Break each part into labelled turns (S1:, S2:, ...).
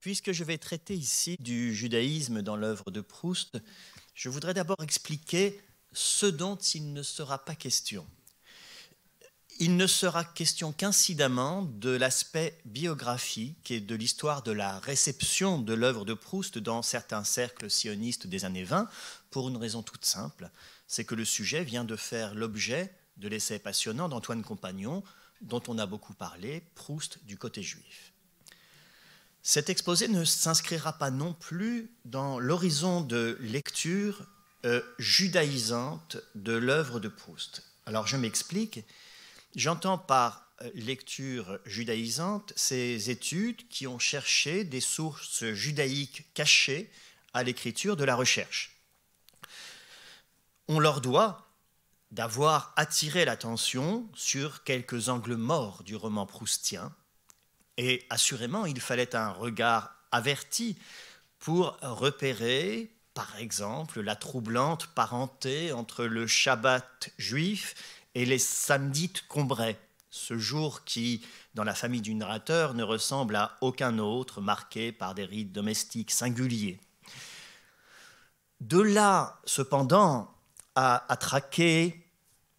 S1: Puisque je vais traiter ici du judaïsme dans l'œuvre de Proust, je voudrais d'abord expliquer ce dont il ne sera pas question. Il ne sera question qu'incidemment de l'aspect biographique et de l'histoire de la réception de l'œuvre de Proust dans certains cercles sionistes des années 20, pour une raison toute simple, c'est que le sujet vient de faire l'objet de l'essai passionnant d'Antoine Compagnon, dont on a beaucoup parlé, Proust du côté juif. Cet exposé ne s'inscrira pas non plus dans l'horizon de lecture judaïsante de l'œuvre de Proust. Alors je m'explique. J'entends par lecture judaïsante ces études qui ont cherché des sources judaïques cachées à l'écriture de la recherche. On leur doit d'avoir attiré l'attention sur quelques angles morts du roman proustien, et assurément il fallait un regard averti pour repérer, par exemple, la troublante parenté entre le Shabbat juif et les samedites combrais, ce jour qui, dans la famille du narrateur, ne ressemble à aucun autre, marqué par des rites domestiques singuliers. De là, cependant, à traquer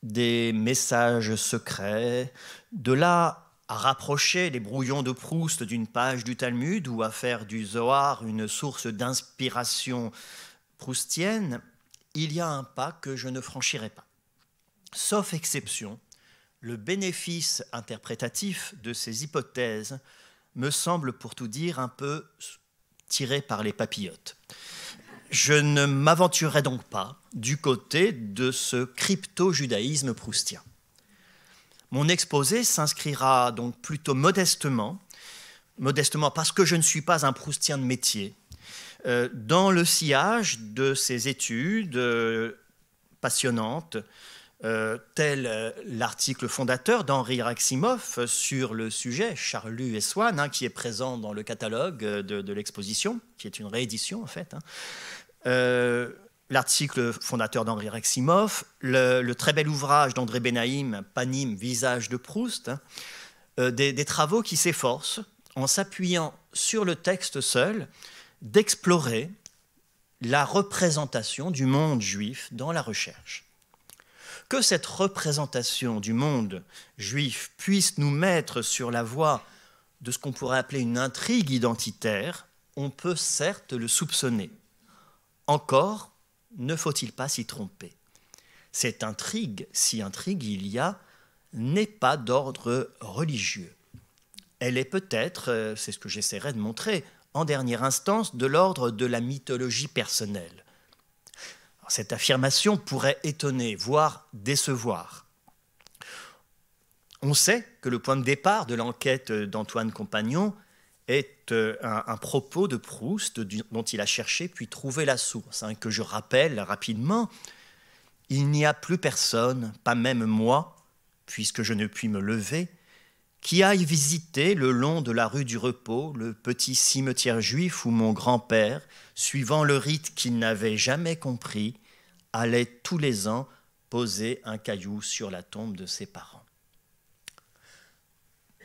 S1: des messages secrets, de là à rapprocher les brouillons de Proust d'une page du Talmud ou à faire du Zohar une source d'inspiration proustienne, il y a un pas que je ne franchirai pas. Sauf exception, le bénéfice interprétatif de ces hypothèses me semble, pour tout dire, un peu tiré par les papillotes. Je ne m'aventurerai donc pas du côté de ce crypto-judaïsme proustien. Mon exposé s'inscrira donc plutôt modestement parce que je ne suis pas un proustien de métier, dans le sillage de ces études passionnantes, tel l'article fondateur d'Henri Raximov sur le sujet, Charlus et Swann, qui est présent dans le catalogue de l'exposition, qui est une réédition en fait. L'article fondateur d'Henri Raximov, le très bel ouvrage d'André Benaïm, Panim, Visage de Proust, des travaux qui s'efforcent, en s'appuyant sur le texte seul, d'explorer la représentation du monde juif dans la recherche. Que cette représentation du monde juif puisse nous mettre sur la voie de ce qu'on pourrait appeler une intrigue identitaire, on peut certes le soupçonner. Encore ne faut-il pas s'y tromper. Cette intrigue, si intrigue il y a, n'est pas d'ordre religieux. Elle est peut-être, c'est ce que j'essaierai de montrer, en dernière instance, de l'ordre de la mythologie personnelle. Alors, cette affirmation pourrait étonner, voire décevoir. On sait que le point de départ de l'enquête d'Antoine Compagnon est un propos de Proust dont il a cherché puis trouvé la source, que je rappelle rapidement. Il n'y a plus personne, pas même moi, puisque je ne puis me lever, qui aille visiter le long de la rue du Repos le petit cimetière juif où mon grand-père, suivant le rite qu'il n'avait jamais compris, allait tous les ans poser un caillou sur la tombe de ses parents.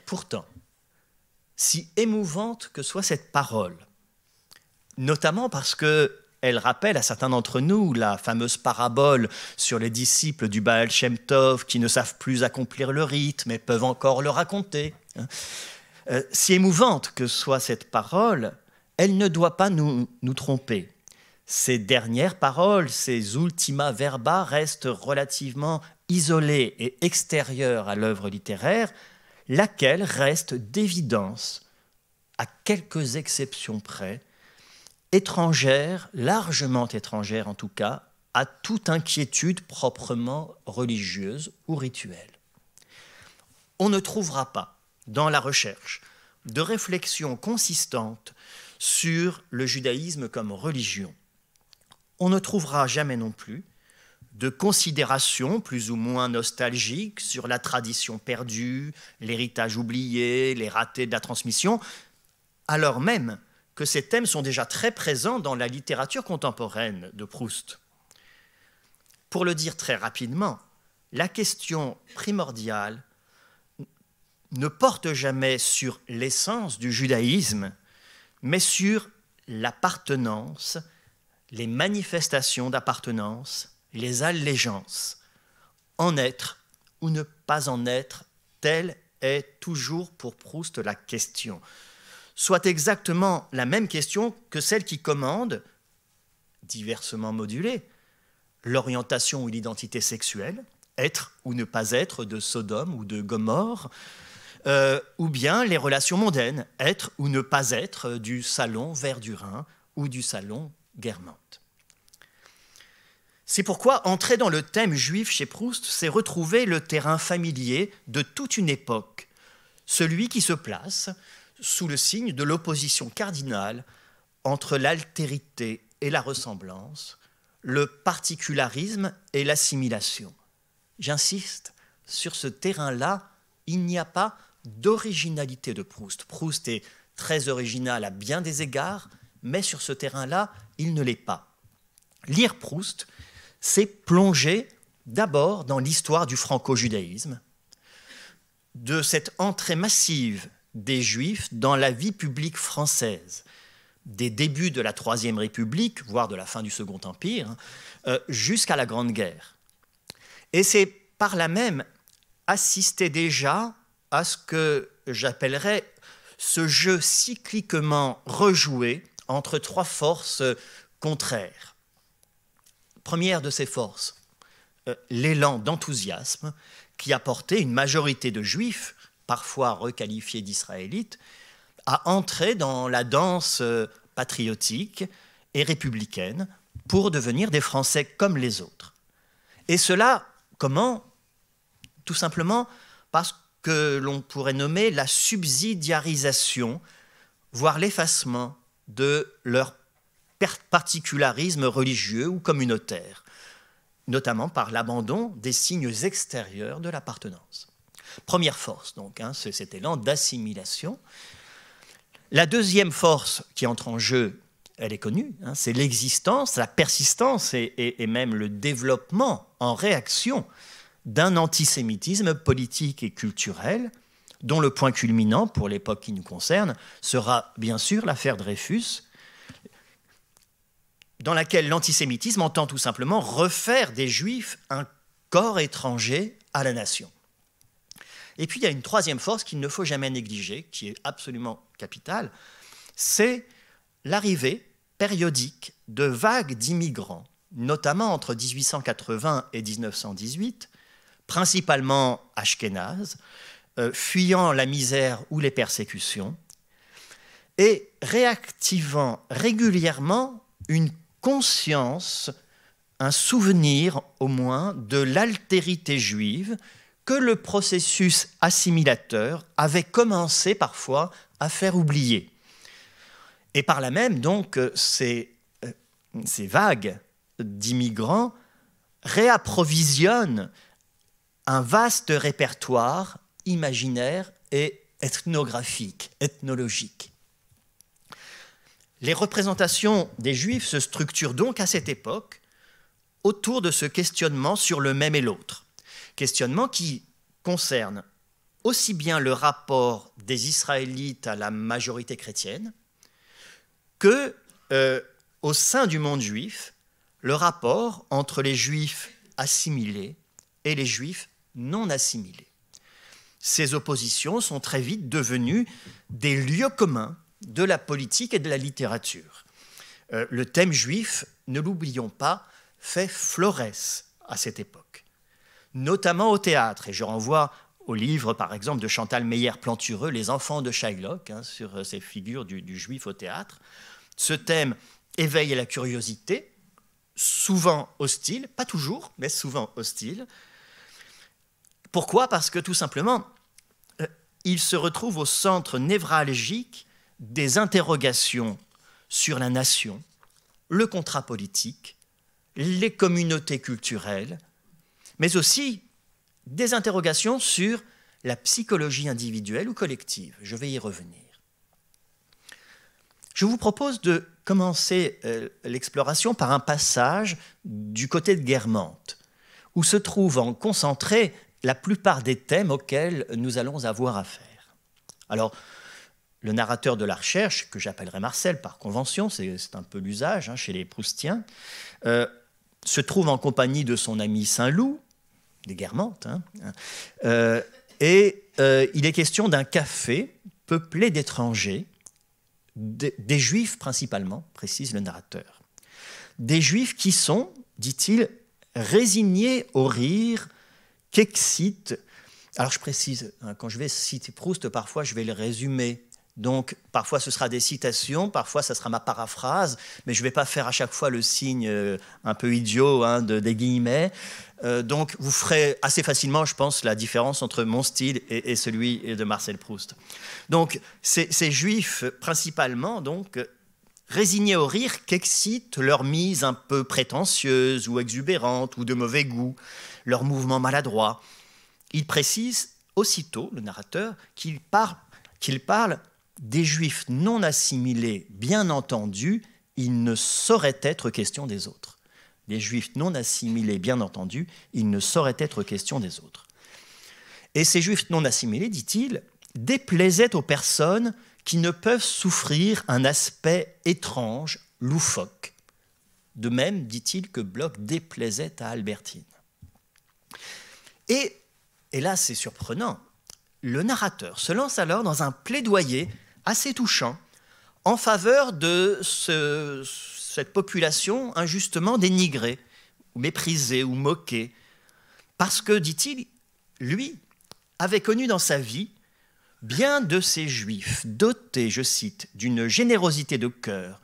S1: Pourtant, si émouvante que soit cette parole, notamment parce qu'elle rappelle à certains d'entre nous la fameuse parabole sur les disciples du Baal Shem Tov qui ne savent plus accomplir le rite, mais peuvent encore le raconter. Si émouvante que soit cette parole, elle ne doit pas nous tromper. Ces dernières paroles, ces ultima verba, restent relativement isolées et extérieures à l'œuvre littéraire, laquelle reste d'évidence, à quelques exceptions près, étrangère, largement étrangère en tout cas, à toute inquiétude proprement religieuse ou rituelle. On ne trouvera pas, dans la recherche, de réflexion consistante sur le judaïsme comme religion. On ne trouvera jamais non plus de considérations plus ou moins nostalgiques sur la tradition perdue, l'héritage oublié, les ratés de la transmission, alors même que ces thèmes sont déjà très présents dans la littérature contemporaine de Proust. Pour le dire très rapidement, la question primordiale ne porte jamais sur l'essence du judaïsme, mais sur l'appartenance, les manifestations d'appartenance, les allégeances. En être ou ne pas en être, telle est toujours pour Proust la question. Soit exactement la même question que celle qui commande, diversement modulée, l'orientation ou l'identité sexuelle, être ou ne pas être de Sodome ou de Gomorrhe, ou bien les relations mondaines, être ou ne pas être du salon Verdurin ou du salon Guermantes. C'est pourquoi entrer dans le thème juif chez Proust, c'est retrouver le terrain familier de toute une époque, celui qui se place sous le signe de l'opposition cardinale entre l'altérité et la ressemblance, le particularisme et l'assimilation. J'insiste, sur ce terrain-là, il n'y a pas d'originalité de Proust. Proust est très original à bien des égards, mais sur ce terrain-là, il ne l'est pas. Lire Proust, c'est plonger d'abord dans l'histoire du franco-judaïsme, de cette entrée massive des Juifs dans la vie publique française, des débuts de la Troisième République, voire de la fin du Second Empire, jusqu'à la Grande Guerre. Et c'est par là même assister déjà à ce que j'appellerais ce jeu cycliquement rejoué entre trois forces contraires. Première de ces forces, l'élan d'enthousiasme qui a porté une majorité de Juifs, parfois requalifiés d'Israélites, à entrer dans la danse patriotique et républicaine pour devenir des Français comme les autres. Et cela, comment? Tout simplement parce que l'on pourrait nommer la subsidiarisation, voire l'effacement de leur particularisme religieux ou communautaire, notamment par l'abandon des signes extérieurs de l'appartenance. Première force, donc, c'est cet élan d'assimilation. La deuxième force qui entre en jeu, elle est connue, c'est l'existence, la persistance et même le développement en réaction d'un antisémitisme politique et culturel, dont le point culminant, pour l'époque qui nous concerne, sera bien sûr l'affaire Dreyfus, dans laquelle l'antisémitisme entend tout simplement refaire des Juifs un corps étranger à la nation. Et puis il y a une troisième force qu'il ne faut jamais négliger, qui est absolument capitale, c'est l'arrivée périodique de vagues d'immigrants, notamment entre 1880 et 1918, principalement ashkénazes, fuyant la misère ou les persécutions, et réactivant régulièrement une conscience, un souvenir au moins de l'altérité juive que le processus assimilateur avait commencé parfois à faire oublier. Et par là même, donc, ces vagues d'immigrants réapprovisionnent un vaste répertoire imaginaire et ethnographique, ethnologique. Les représentations des Juifs se structurent donc à cette époque autour de ce questionnement sur le même et l'autre. Questionnement qui concerne aussi bien le rapport des Israélites à la majorité chrétienne que, au sein du monde juif, le rapport entre les Juifs assimilés et les Juifs non assimilés. Ces oppositions sont très vite devenues des lieux communs de la politique et de la littérature. Le thème juif, ne l'oublions pas, fait florès à cette époque, notamment au théâtre. Et je renvoie au livre, par exemple, de Chantal Meyer-Plantureux, Les enfants de Shylock, sur ces figures du juif au théâtre. Ce thème éveille la curiosité, souvent hostile, pas toujours, mais souvent hostile. Pourquoi? Parce que tout simplement, il se retrouve au centre névralgique des interrogations sur la nation, le contrat politique, les communautés culturelles, mais aussi des interrogations sur la psychologie individuelle ou collective. Je vais y revenir. Je vous propose de commencer l'exploration par un passage du côté de Guermantes, où se trouvent concentrés la plupart des thèmes auxquels nous allons avoir affaire. Alors, le narrateur de la recherche, que j'appellerai Marcel par convention, c'est un peu l'usage chez les Proustiens, se trouve en compagnie de son ami Saint-Loup, des Guermantes, et il est question d'un café peuplé d'étrangers, des Juifs principalement, précise le narrateur. Des Juifs qui sont, dit-il, résignés au rire qu'excite. Alors je précise, quand je vais citer Proust, parfois je vais le résumer. Donc parfois ce sera des citations, parfois ça sera ma paraphrase, mais je ne vais pas faire à chaque fois le signe un peu idiot des guillemets. Donc vous ferez assez facilement, je pense, la différence entre mon style et celui de Marcel Proust. Donc ces Juifs principalement, donc, résignés au rire qu'excite leur mise un peu prétentieuse ou exubérante ou de mauvais goût, leur mouvement maladroit. Il précise aussitôt, le narrateur, qu'il parle des Juifs non assimilés, bien entendu, il ne saurait être question des autres. Des Juifs non assimilés, bien entendu, il ne saurait être question des autres. Et ces Juifs non assimilés, dit-il, déplaisaient aux personnes qui ne peuvent souffrir un aspect étrange, loufoque. De même, dit-il, que Bloch déplaisait à Albertine. Et là, c'est surprenant, le narrateur se lance alors dans un plaidoyer assez touchant en faveur de cette population injustement dénigrée, ou méprisée ou moquée, parce que, dit-il, lui avait connu dans sa vie bien de ces Juifs dotés, je cite, d'une générosité de cœur,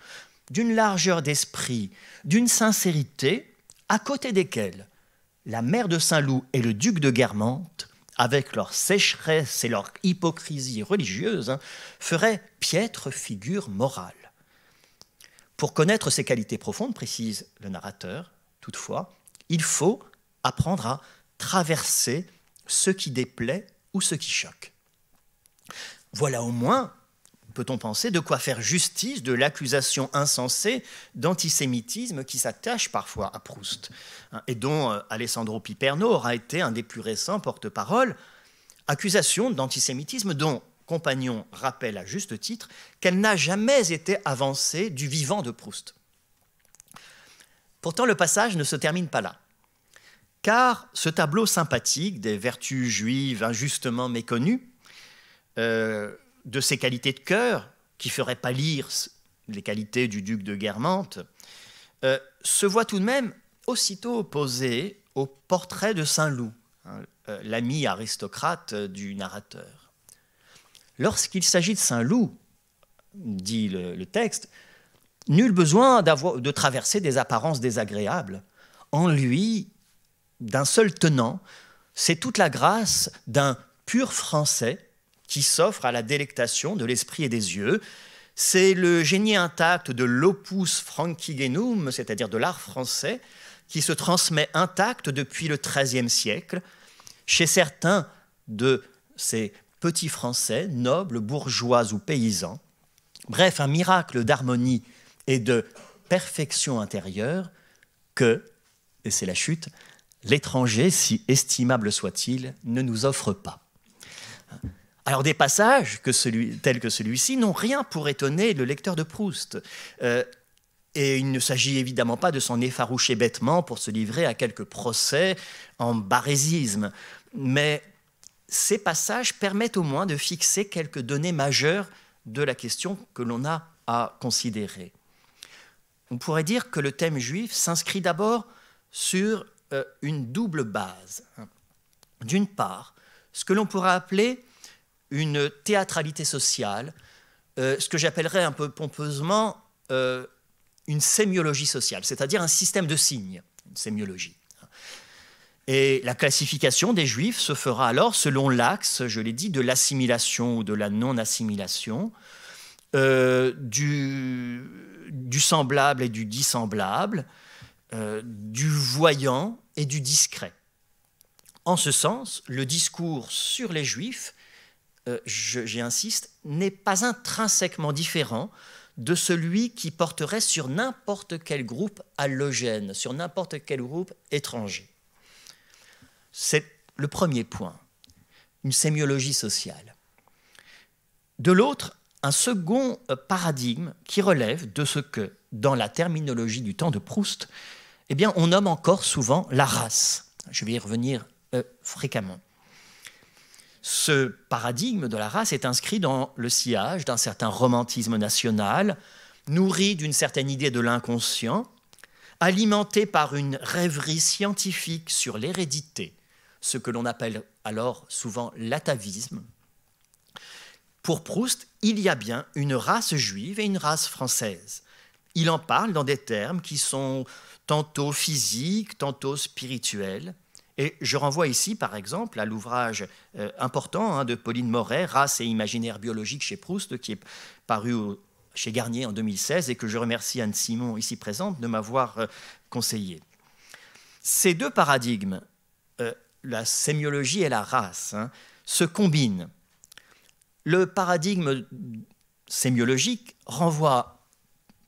S1: d'une largeur d'esprit, d'une sincérité, à côté desquels la mère de Saint-Loup et le duc de Guermantes, avec leur sécheresse et leur hypocrisie religieuse, feraient piètre figure morale. Pour connaître ces qualités profondes, précise le narrateur, toutefois, il faut apprendre à traverser ce qui déplaît ou ce qui choque. Voilà au moins, peut-on penser, de quoi faire justice de l'accusation insensée d'antisémitisme qui s'attache parfois à Proust, et dont Alessandro Piperno aura été un des plus récents porte-parole, accusation d'antisémitisme dont Compagnon rappelle à juste titre qu'elle n'a jamais été avancée du vivant de Proust. Pourtant, le passage ne se termine pas là, car ce tableau sympathique des vertus juives injustement méconnues, de ses qualités de cœur, qui ferait pâlir les qualités du duc de Guermantes, se voit tout de même aussitôt opposé au portrait de Saint-Loup, l'ami aristocrate du narrateur. Lorsqu'il s'agit de Saint-Loup, dit le texte, nul besoin de traverser des apparences désagréables. En lui, d'un seul tenant, c'est toute la grâce d'un pur français qui s'offre à la délectation de l'esprit et des yeux. C'est le génie intact de l'opus francigenum, c'est-à-dire de l'art français, qui se transmet intact depuis le XIIIe siècle chez certains de ces petits Français, nobles, bourgeois ou paysans. Bref, un miracle d'harmonie et de perfection intérieure que, et c'est la chute, l'étranger, si estimable soit-il, ne nous offre pas. Alors des passages tels que celui-ci n'ont rien pour étonner le lecteur de Proust. Et il ne s'agit évidemment pas de s'en effaroucher bêtement pour se livrer à quelques procès en barésisme. Mais ces passages permettent au moins de fixer quelques données majeures de la question que l'on a à considérer. On pourrait dire que le thème juif s'inscrit d'abord sur une double base. D'une part, ce que l'on pourrait appeler une théâtralité sociale, ce que j'appellerais un peu pompeusement une sémiologie sociale, c'est-à-dire un système de signes, une sémiologie. Et la classification des Juifs se fera alors selon l'axe, je l'ai dit, de l'assimilation ou de la non-assimilation, du semblable et du dissemblable, du voyant et du discret. En ce sens, le discours sur les Juifs, j'y insiste, n'est pas intrinsèquement différent de celui qui porterait sur n'importe quel groupe allogène, sur n'importe quel groupe étranger. C'est le premier point, une sémiologie sociale. De l'autre, un second paradigme qui relève de ce que, dans la terminologie du temps de Proust, eh bien, on nomme encore souvent la race. Je vais y revenir fréquemment. Ce paradigme de la race est inscrit dans le sillage d'un certain romantisme national, nourri d'une certaine idée de l'inconscient, alimenté par une rêverie scientifique sur l'hérédité, ce que l'on appelle alors souvent l'atavisme. Pour Proust, il y a bien une race juive et une race française. Il en parle dans des termes qui sont tantôt physiques, tantôt spirituels. Et je renvoie ici, par exemple, à l'ouvrage important de Pauline Moret, Race et imaginaire biologique chez Proust, qui est paru chez Garnier en 2016 et que je remercie Anne Simon, ici présente, de m'avoir conseillé. Ces deux paradigmes, la sémiologie et la race, se combinent. Le paradigme sémiologique renvoie,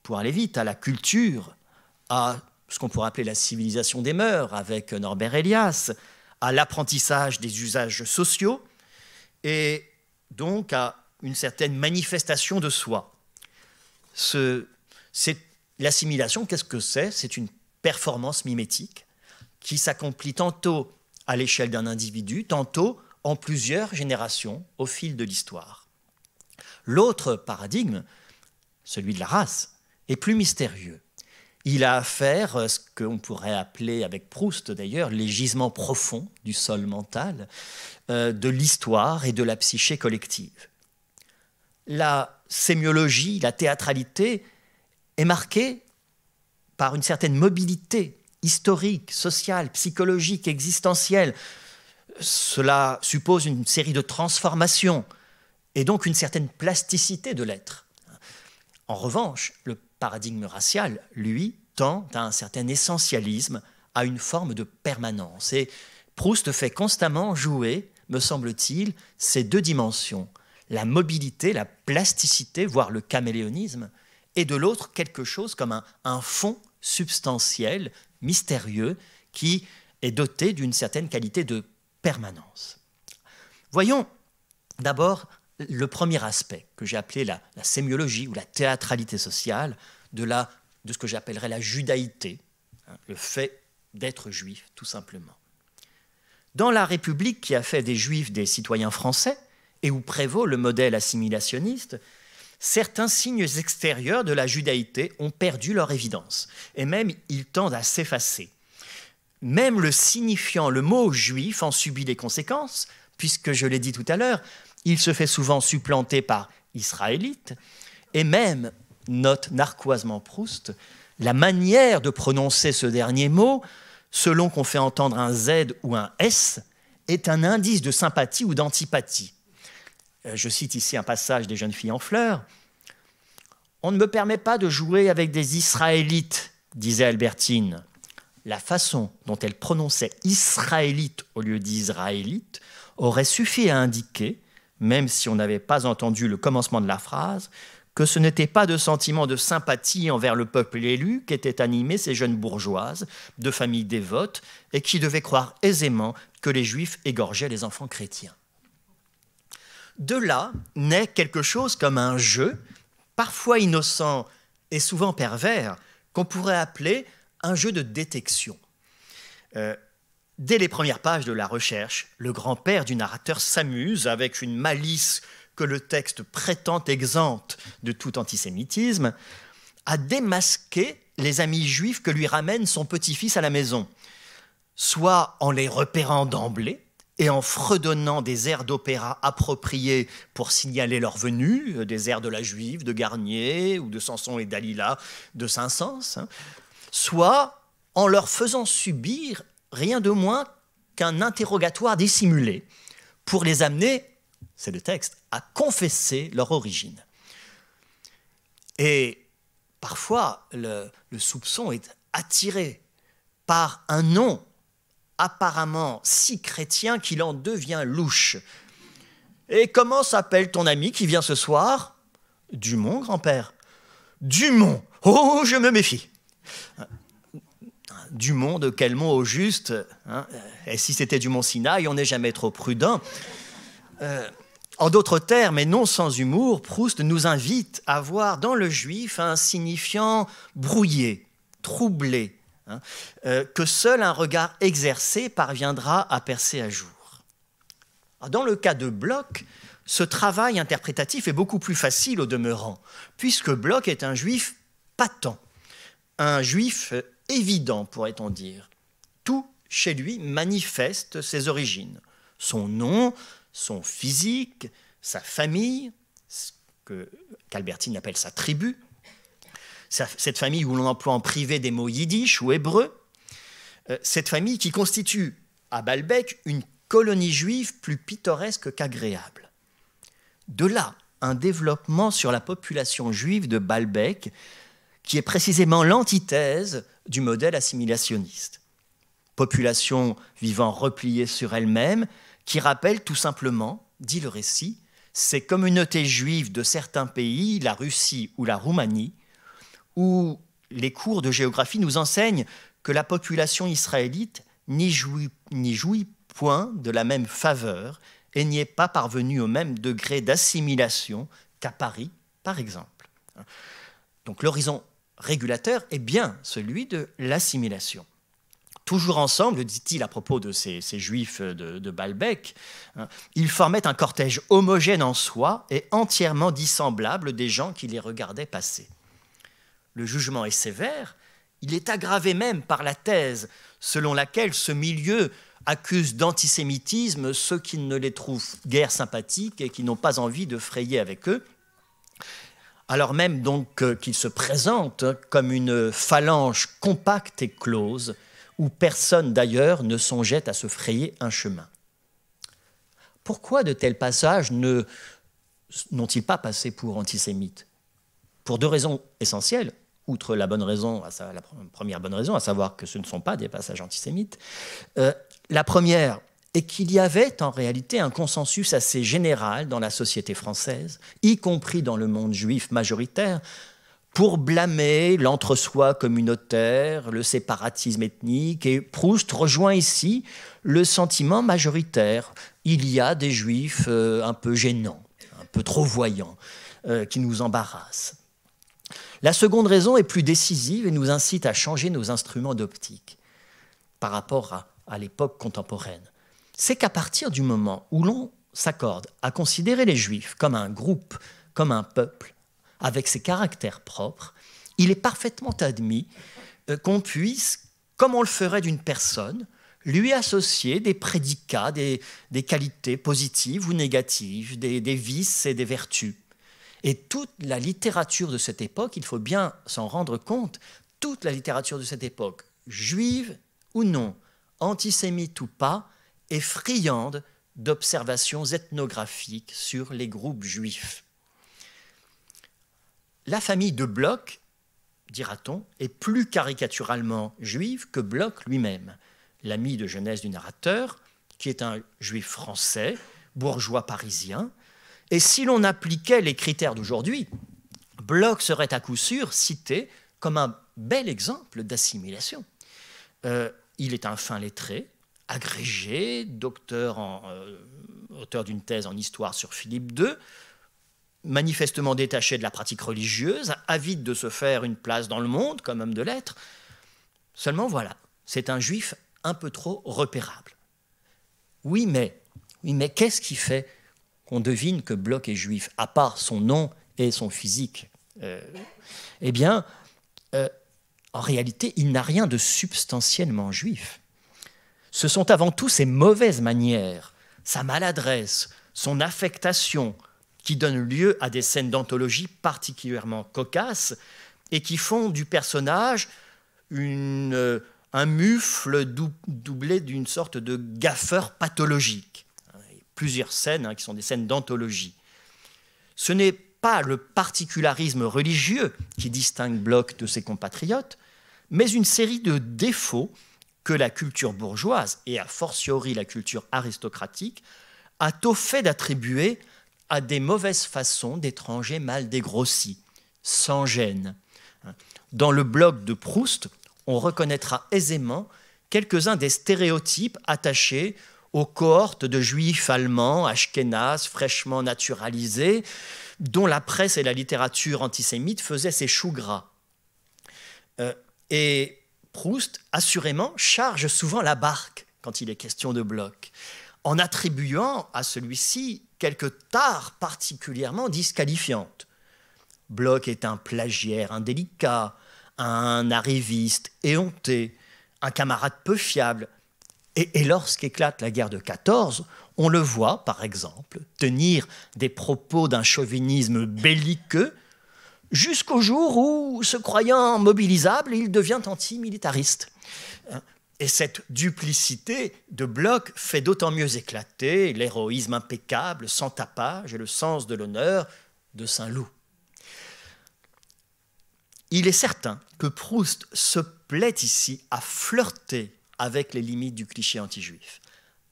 S1: pour aller vite, à la culture, à ce qu'on pourrait appeler la civilisation des mœurs avec Norbert Elias, à l'apprentissage des usages sociaux et donc à une certaine manifestation de soi. L'assimilation, qu'est-ce que c'est? C'est une performance mimétique qui s'accomplit tantôt à l'échelle d'un individu, tantôt en plusieurs générations au fil de l'histoire. L'autre paradigme, celui de la race, est plus mystérieux. Il a affaire à ce qu'on pourrait appeler, avec Proust d'ailleurs, les gisements profonds du sol mental, de l'histoire et de la psyché collective. La sémiologie, la théâtralité est marquée par une certaine mobilité historique, sociale, psychologique, existentielle. Cela suppose une série de transformations et donc une certaine plasticité de l'être. En revanche, le paradigme racial, lui, tend à un certain essentialisme, à une forme de permanence. Et Proust fait constamment jouer, me semble-t-il, ces deux dimensions, la mobilité, la plasticité, voire le caméléonisme, et de l'autre quelque chose comme un fond substantiel, mystérieux, qui est doté d'une certaine qualité de permanence. Voyons d'abord le premier aspect que j'ai appelé la sémiologie ou la théâtralité sociale de ce que j'appellerais la judaïté, le fait d'être juif, tout simplement. Dans la République qui a fait des Juifs des citoyens français et où prévaut le modèle assimilationniste, certains signes extérieurs de la judaïté ont perdu leur évidence et même ils tendent à s'effacer. Même le signifiant, le mot juif en subit les conséquences, puisque je l'ai dit tout à l'heure, il se fait souvent supplanter par israélite, et même, note narquoisement Proust, la manière de prononcer ce dernier mot, selon qu'on fait entendre un Z ou un S, est un indice de sympathie ou d'antipathie. Je cite ici un passage des Jeunes filles en fleurs. « On ne me permet pas de jouer avec des Israélites, disait Albertine. » La façon dont elle prononçait israélite au lieu d'israélite aurait suffi à indiquer, même si on n'avait pas entendu le commencement de la phrase, que ce n'était pas de sentiment de sympathie envers le peuple élu qu'étaient animées ces jeunes bourgeoises de familles dévotes et qui devaient croire aisément que les Juifs égorgeaient les enfants chrétiens. De là naît quelque chose comme un jeu, parfois innocent et souvent pervers, qu'on pourrait appeler un jeu de détection. Dès les premières pages de la recherche, le grand-père du narrateur s'amuse avec une malice que le texte prétend exempte de tout antisémitisme, à démasquer les amis juifs que lui ramène son petit-fils à la maison, soit en les repérant d'emblée et en fredonnant des airs d'opéra appropriés pour signaler leur venue, des airs de la Juive, de Garnier, ou de Samson et Dalila, de Saint-Saëns, soit en leur faisant subir rien de moins qu'un interrogatoire dissimulé pour les amener, c'est le texte, à confesser leur origine. Et parfois, le soupçon est attiré par un nom apparemment si chrétien qu'il en devient louche. Et comment s'appelle ton ami qui vient ce soir? Dumont, grand-père. Dumont. Oh, je me méfie. Dumont, de quel mot au juste, hein? Et si c'était Dumont Sinaï, on n'est jamais trop prudent. En d'autres termes, et non sans humour, Proust nous invite à voir dans le juif un signifiant brouillé, troublé, que seul un regard exercé parviendra à percer à jour. Dans le cas de Bloch, ce travail interprétatif est beaucoup plus facile au demeurant, puisque Bloch est un juif patent, un juif évident, pourrait-on dire. Tout chez lui manifeste ses origines, son nom, son physique, sa famille, ce qu'Albertine appelle sa tribu, cette famille où l'on emploie en privé des mots yiddish ou hébreux, cette famille qui constitue à Balbec une colonie juive plus pittoresque qu'agréable. De là, un développement sur la population juive de Balbec qui est précisément l'antithèse du modèle assimilationniste. Population vivant repliée sur elle-même, qui rappelle tout simplement, dit le récit, ces communautés juives de certains pays, la Russie ou la Roumanie, où les cours de géographie nous enseignent que la population israélite n'y jouit point de la même faveur et n'y est pas parvenue au même degré d'assimilation qu'à Paris, par exemple. Donc l'horizon régulateur est bien celui de l'assimilation. Toujours ensemble, dit-il à propos de ces juifs de Balbec, ils formaient un cortège homogène en soi et entièrement dissemblable des gens qui les regardaient passer. Le jugement est sévère, il est aggravé même par la thèse selon laquelle ce milieu accuse d'antisémitisme ceux qui ne les trouvent guère sympathiques et qui n'ont pas envie de frayer avec eux, alors même donc qu'ils se présentent comme une phalange compacte et close, où personne d'ailleurs ne songeait à se frayer un chemin. Pourquoi de tels passages n'ont-ils pas passé pour antisémites? Pour deux raisons essentielles, outre la première bonne raison, à savoir que ce ne sont pas des passages antisémites. La première est qu'il y avait en réalité un consensus assez général dans la société française, y compris dans le monde juif majoritaire, pour blâmer l'entre-soi communautaire, le séparatisme ethnique, et Proust rejoint ici le sentiment majoritaire. Il y a des juifs un peu gênants, un peu trop voyants, qui nous embarrassent. La seconde raison est plus décisive et nous incite à changer nos instruments d'optique par rapport à l'époque contemporaine. C'est qu'à partir du moment où l'on s'accorde à considérer les Juifs comme un groupe, comme un peuple, avec ses caractères propres, il est parfaitement admis qu'on puisse, comme on le ferait d'une personne, lui associer des prédicats, des qualités positives ou négatives, des vices et des vertus. Et toute la littérature de cette époque, il faut bien s'en rendre compte, toute la littérature de cette époque, juive ou non, antisémite ou pas, est friande d'observations ethnographiques sur les groupes juifs. La famille de Bloch, dira-t-on, est plus caricaturalement juive que Bloch lui-même, l'ami de jeunesse du narrateur, qui est un juif français, bourgeois parisien. Et si l'on appliquait les critères d'aujourd'hui, Bloch serait à coup sûr cité comme un bel exemple d'assimilation. Il est un fin lettré, agrégé, auteur d'une thèse en histoire sur Philippe II, manifestement détaché de la pratique religieuse, avide de se faire une place dans le monde comme homme de lettres. Seulement voilà, c'est un juif un peu trop repérable. Oui, mais qu'est-ce qui fait qu'on devine que Bloch est juif, à part son nom et son physique? Eh bien, en réalité, il n'a rien de substantiellement juif. Ce sont avant tout ses mauvaises manières, sa maladresse, son affectation, qui donnent lieu à des scènes d'anthologie particulièrement cocasses et qui font du personnage un mufle doublé d'une sorte de gaffeur pathologique. Plusieurs scènes qui sont des scènes d'anthologie. Ce n'est pas le particularisme religieux qui distingue Bloch de ses compatriotes, mais une série de défauts que la culture bourgeoise, et a fortiori la culture aristocratique, a tôt fait d'attribuer à des mauvaises façons d'étrangers mal dégrossis, sans gêne. Dans le Bloch de Proust, on reconnaîtra aisément quelques-uns des stéréotypes attachés aux cohortes de juifs allemands, ashkénazes, fraîchement naturalisés, dont la presse et la littérature antisémite faisaient ses choux gras. Et Proust, assurément, charge souvent la barque quand il est question de Bloch, en attribuant à celui-ci quelques tares particulièrement disqualifiantes. Bloch est un plagiaire indélicat, un arriviste éhonté, un camarade peu fiable. Et lorsqu'éclate la guerre de 14, on le voit, par exemple, tenir des propos d'un chauvinisme belliqueux jusqu'au jour où, se croyant mobilisable, il devient antimilitariste. Et cette duplicité de Bloch fait d'autant mieux éclater l'héroïsme impeccable, sans tapage et le sens de l'honneur de Saint-Loup. Il est certain que Proust se plaît ici à flirter avec les limites du cliché anti-juif,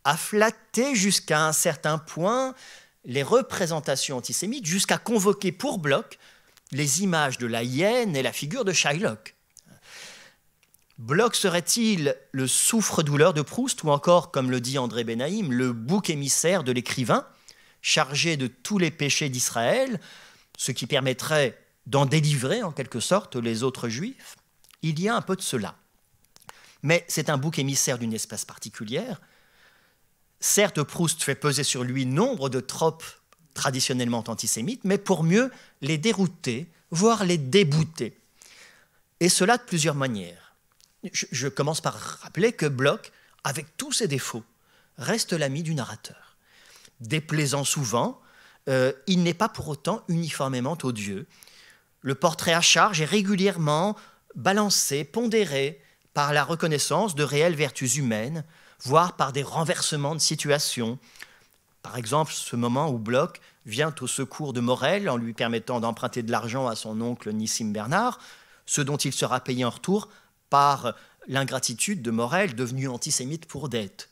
S1: à flatter jusqu'à un certain point les représentations antisémites, jusqu'à convoquer pour Bloch les images de la hyène et la figure de Shylock. Bloch serait-il le souffre-douleur de Proust ou encore, comme le dit André Benaïm, le bouc émissaire de l'écrivain, chargé de tous les péchés d'Israël, ce qui permettrait d'en délivrer en quelque sorte les autres juifs? Il y a un peu de cela. Mais c'est un bouc émissaire d'une espèce particulière. Certes, Proust fait peser sur lui nombre de tropes traditionnellement antisémites, mais pour mieux les dérouter, voire les débouter. Et cela de plusieurs manières. Je commence par rappeler que Bloch, avec tous ses défauts, reste l'ami du narrateur. Déplaisant souvent, il n'est pas pour autant uniformément odieux. Le portrait à charge est régulièrement balancé, pondéré par la reconnaissance de réelles vertus humaines, voire par des renversements de situation. Par exemple, ce moment où Bloch vient au secours de Morel en lui permettant d'emprunter de l'argent à son oncle Nissim Bernard, ce dont il sera payé en retour par l'ingratitude de Morel, devenu antisémite pour dette.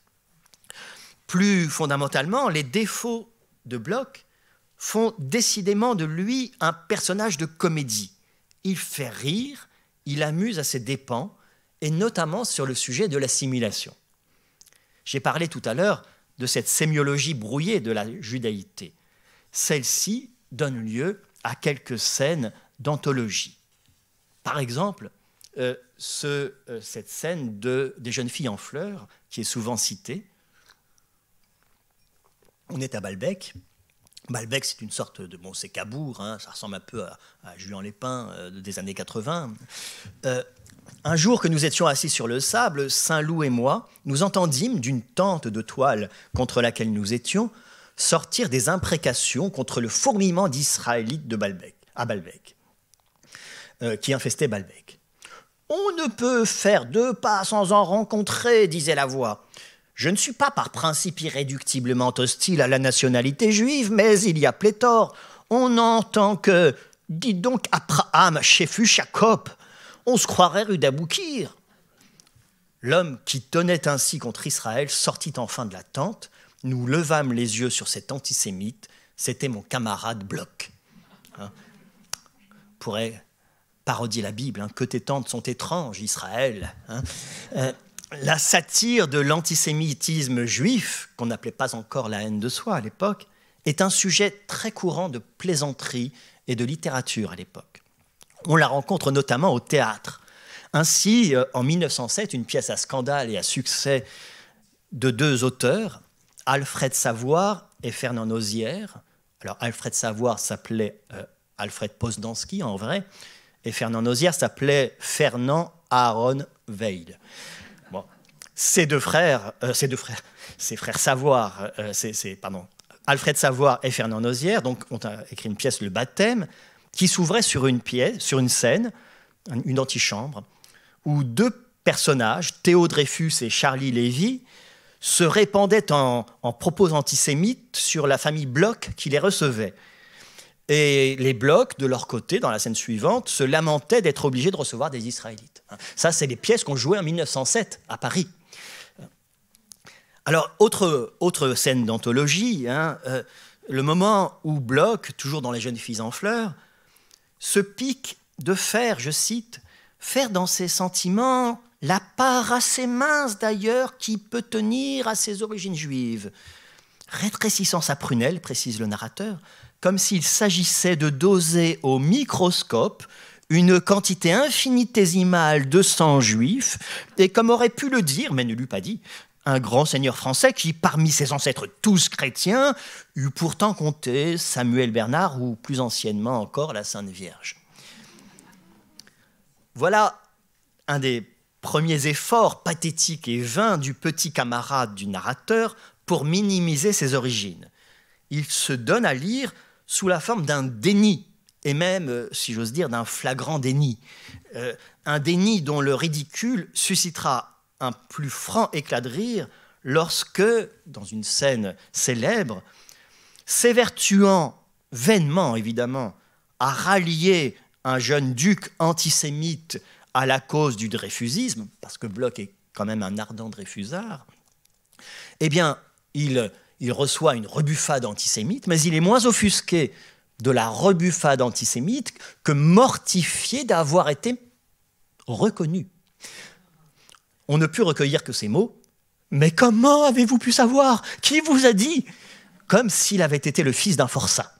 S1: Plus fondamentalement, les défauts de Bloch font décidément de lui un personnage de comédie. Il fait rire, il amuse à ses dépens, et notamment sur le sujet de l'assimilation. J'ai parlé tout à l'heure de cette sémiologie brouillée de la judaïté. Celle-ci donne lieu à quelques scènes d'anthologie. Par exemple, cette scène des jeunes filles en fleurs, qui est souvent citée. On est à Balbec. Balbec, c'est une sorte de... Bon, c'est Cabourg, hein, ça ressemble un peu à Juan Lépin des années 80. Un jour que nous étions assis sur le sable, Saint-Loup et moi, nous entendîmes d'une tente de toile contre laquelle nous étions sortir des imprécations contre le fourmillement d'Israélites à Balbec, qui infestait Balbec. « On ne peut faire 2 pas sans en rencontrer, disait la voix. Je ne suis pas par principe irréductiblement hostile à la nationalité juive, mais il y a pléthore. On n'entend que, dites donc, Abraham, Shefu, Jacob. On se croirait rue d'Aboukir. » L'homme qui tenait ainsi contre Israël sortit enfin de la tente. Nous levâmes les yeux sur cet antisémite. C'était mon camarade Bloch. Hein, pourrait parodier la Bible. Hein, que tes tentes sont étranges, Israël. Hein. La satire de l'antisémitisme juif, qu'on n'appelait pas encore la haine de soi à l'époque, est un sujet très courant de plaisanterie et de littérature à l'époque. On la rencontre notamment au théâtre. Ainsi, en 1907, une pièce à scandale et à succès de 2 auteurs, Alfred Savoir et Fernand Nozière. Alors, Alfred Savoir s'appelait Alfred Posdansky, en vrai, et Fernand Nozière s'appelait Fernand Aaron Weil. Bon, ces frères Savoir, Alfred Savoir et Fernand Nozière, donc, ont écrit une pièce, Le Baptême, qui s'ouvrait sur une scène, une antichambre, où 2 personnages, Théo Dreyfus et Charlie Lévy, se répandaient en propos antisémites sur la famille Bloch qui les recevait. Et les Bloch, de leur côté, dans la scène suivante, se lamentaient d'être obligés de recevoir des Israélites. Ça, c'est les pièces qu'on jouait en 1907 à Paris. Alors, autre scène d'anthologie, hein, le moment où Bloch, toujours dans Les jeunes filles en fleurs, se pique de faire, je cite, « faire dans ses sentiments la part assez mince d'ailleurs qui peut tenir à ses origines juives. Rétrécissant sa prunelle, précise le narrateur, comme s'il s'agissait de doser au microscope une quantité infinitésimale de sang juif, et comme aurait pu le dire, mais ne l'eût pas dit, un grand seigneur français qui, parmi ses ancêtres tous chrétiens, eût pourtant compté Samuel Bernard ou plus anciennement encore la Sainte Vierge. Voilà un des premiers efforts pathétiques et vains du petit camarade du narrateur pour minimiser ses origines. Il se donne à lire sous la forme d'un déni, et même, si j'ose dire, d'un flagrant déni. Un déni dont le ridicule suscitera un plus franc éclat de rire lorsque, dans une scène célèbre, s'évertuant vainement, évidemment, à rallier un jeune duc antisémite à la cause du dreyfusisme, parce que Bloch est quand même un ardent dreyfusard, eh bien, il reçoit une rebuffade antisémite, mais il est moins offusqué de la rebuffade antisémite que mortifié d'avoir été reconnu. On ne put recueillir que ces mots. « Mais comment avez-vous pu savoir? Qui vous a dit ?» Comme s'il avait été le fils d'un forçat.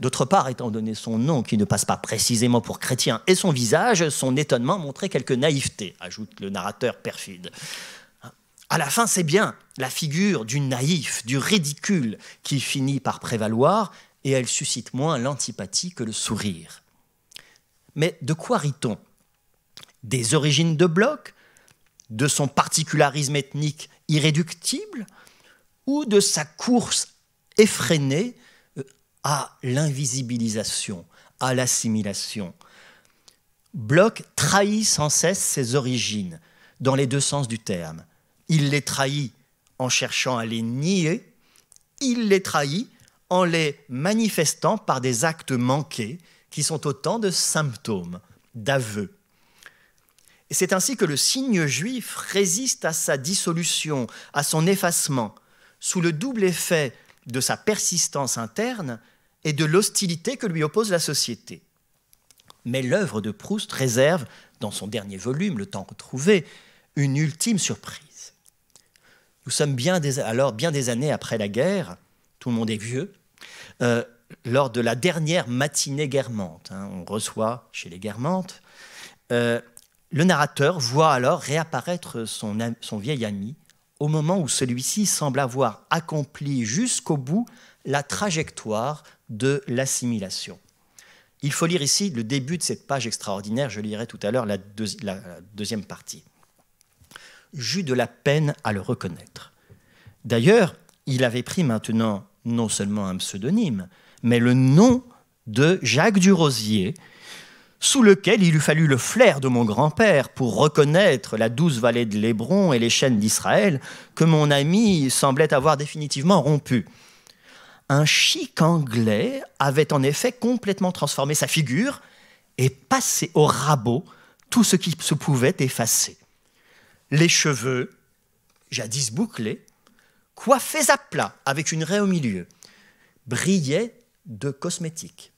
S1: D'autre part, étant donné son nom qui ne passe pas précisément pour chrétien et son visage, son étonnement montrait quelque naïveté, ajoute le narrateur perfide. À la fin, c'est bien la figure du naïf, du ridicule qui finit par prévaloir, et elle suscite moins l'antipathie que le sourire. Mais de quoi rit-on? Des origines de Bloch? De son particularisme ethnique irréductible? Ou de sa course effrénée à l'invisibilisation, à l'assimilation? Bloch trahit sans cesse ses origines, dans les deux sens du terme. Il les trahit en cherchant à les nier, il les trahit en les manifestant par des actes manqués qui sont autant de symptômes, d'aveux. Et c'est ainsi que le signe juif résiste à sa dissolution, à son effacement, sous le double effet de sa persistance interne et de l'hostilité que lui oppose la société. Mais l'œuvre de Proust réserve, dans son dernier volume, Le Temps retrouvé, une ultime surprise. Nous sommes alors bien des années après la guerre, tout le monde est vieux, lors de la dernière matinée guermantes. On reçoit chez les guermantes. Le narrateur voit alors réapparaître son vieil ami au moment où celui-ci semble avoir accompli jusqu'au bout la trajectoire de l'assimilation. Il faut lire ici le début de cette page extraordinaire, je lirai tout à l'heure la deuxième partie. J'eus de la peine à le reconnaître. D'ailleurs, il avait pris maintenant non seulement un pseudonyme, mais le nom de Jacques Durosier, sous lequel il eût fallu le flair de mon grand-père pour reconnaître la douce vallée de l'Hébron et les chaînes d'Israël que mon ami semblait avoir définitivement rompues. Un chic anglais avait en effet complètement transformé sa figure et passé au rabot tout ce qui se pouvait effacer. Les cheveux, jadis bouclés, coiffés à plat avec une raie au milieu, brillaient de cosmétiques.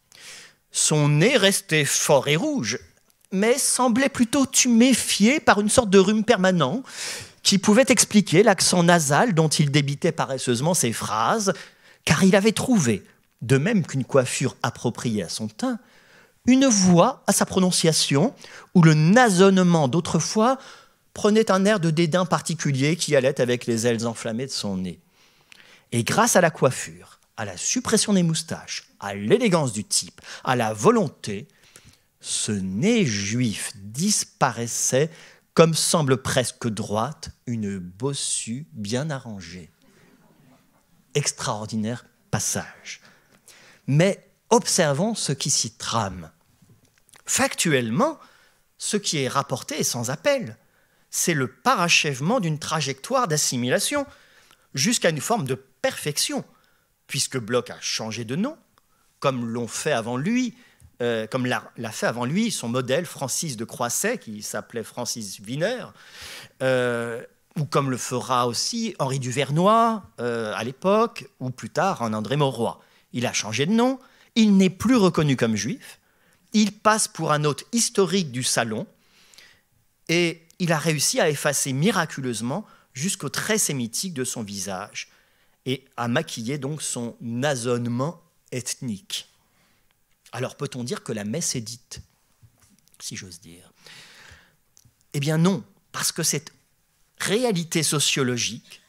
S1: Son nez restait fort et rouge, mais semblait plutôt tuméfié par une sorte de rhume permanent qui pouvait expliquer l'accent nasal dont il débitait paresseusement ses phrases, car il avait trouvé, de même qu'une coiffure appropriée à son teint, une voix à sa prononciation où le nasonnement d'autrefois prenait un air de dédain particulier qui allait avec les ailes enflammées de son nez. Et grâce à la coiffure, à la suppression des moustaches, à l'élégance du type, à la volonté, ce nez juif disparaissait comme semble presque droite une bossue bien arrangée. Extraordinaire passage. Mais observons ce qui s'y trame. Factuellement, ce qui est rapporté est sans appel. C'est le parachèvement d'une trajectoire d'assimilation jusqu'à une forme de perfection, puisque Bloch a changé de nom, comme l'ont fait avant lui, comme l'a fait avant lui son modèle Francis de Croisset, qui s'appelait Francis Wiener, ou comme le fera aussi Henri Duvernoy à l'époque, ou plus tard en André Mauroy. Il a changé de nom, il n'est plus reconnu comme juif, il passe pour un hôte historique du salon, et il a réussi à effacer miraculeusement jusqu'aux traits sémitiques de son visage et à maquiller donc son asonnement ethnique. Alors peut-on dire que la messe est dite, si j'ose dire? Eh bien non, parce que cette réalité sociologique,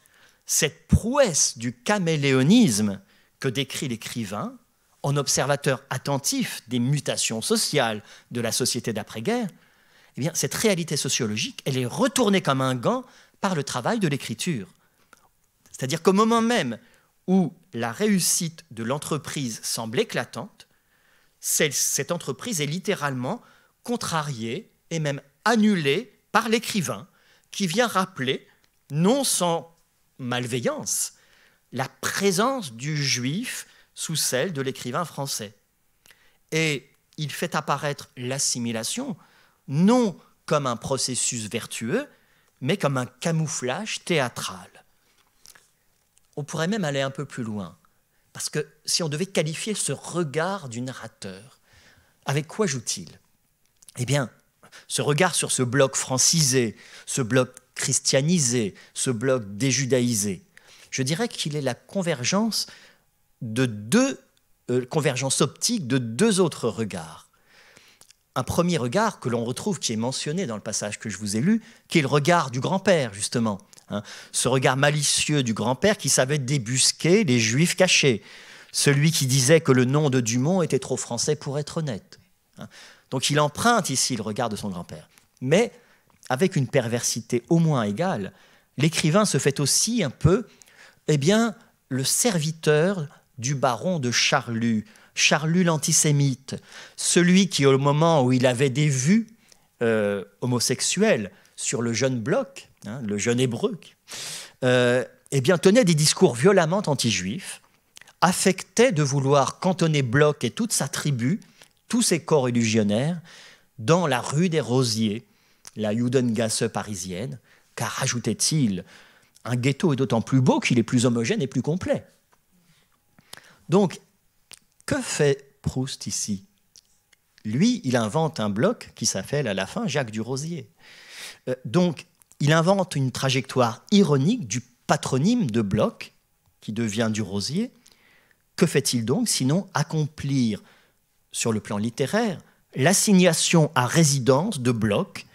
S1: cette prouesse du caméléonisme que décrit l'écrivain, en observateur attentif des mutations sociales de la société d'après-guerre, eh bien, cette réalité sociologique, elle est retournée comme un gant par le travail de l'écriture. C'est-à-dire qu'au moment même où la réussite de l'entreprise semble éclatante, cette entreprise est littéralement contrariée et même annulée par l'écrivain qui vient rappeler, non sans malveillance, la présence du juif sous celle de l'écrivain français. Et il fait apparaître l'assimilation non comme un processus vertueux, mais comme un camouflage théâtral. On pourrait même aller un peu plus loin, parce que si on devait qualifier ce regard du narrateur, avec quoi joue-t-il? Eh bien, ce regard sur ce bloc francisé, ce bloc christianisé, ce bloc déjudaïsé, je dirais qu'il est la convergence convergence optique de deux autres regards. Un premier regard que l'on retrouve, qui est mentionné dans le passage que je vous ai lu, qui est le regard du grand-père, justement. Ce regard malicieux du grand-père qui savait débusquer les juifs cachés. Celui qui disait que le nom de Dumont était trop français pour être honnête. Donc il emprunte ici le regard de son grand-père. Mais avec une perversité au moins égale, l'écrivain se fait aussi un peu, eh bien, le serviteur du baron de Charlus, Charlus l'antisémite, celui qui, au moment où il avait des vues homosexuelles sur le jeune Bloch, le jeune hébreu, eh bien, tenait des discours violemment anti-juifs, affectait de vouloir cantonner Bloch et toute sa tribu, tous ses corps religionnaires, dans la rue des Rosiers, la Judengasse parisienne, car, ajoutait-il, un ghetto est d'autant plus beau qu'il est plus homogène et plus complet. Donc, que fait Proust ici? Lui, il invente un bloc qui s'appelle à la fin Jacques du Rosier. Donc, il invente une trajectoire ironique du patronyme de Bloch, qui devient du Rosier. Que fait-il donc sinon accomplir, sur le plan littéraire, l'assignation à résidence de Bloch?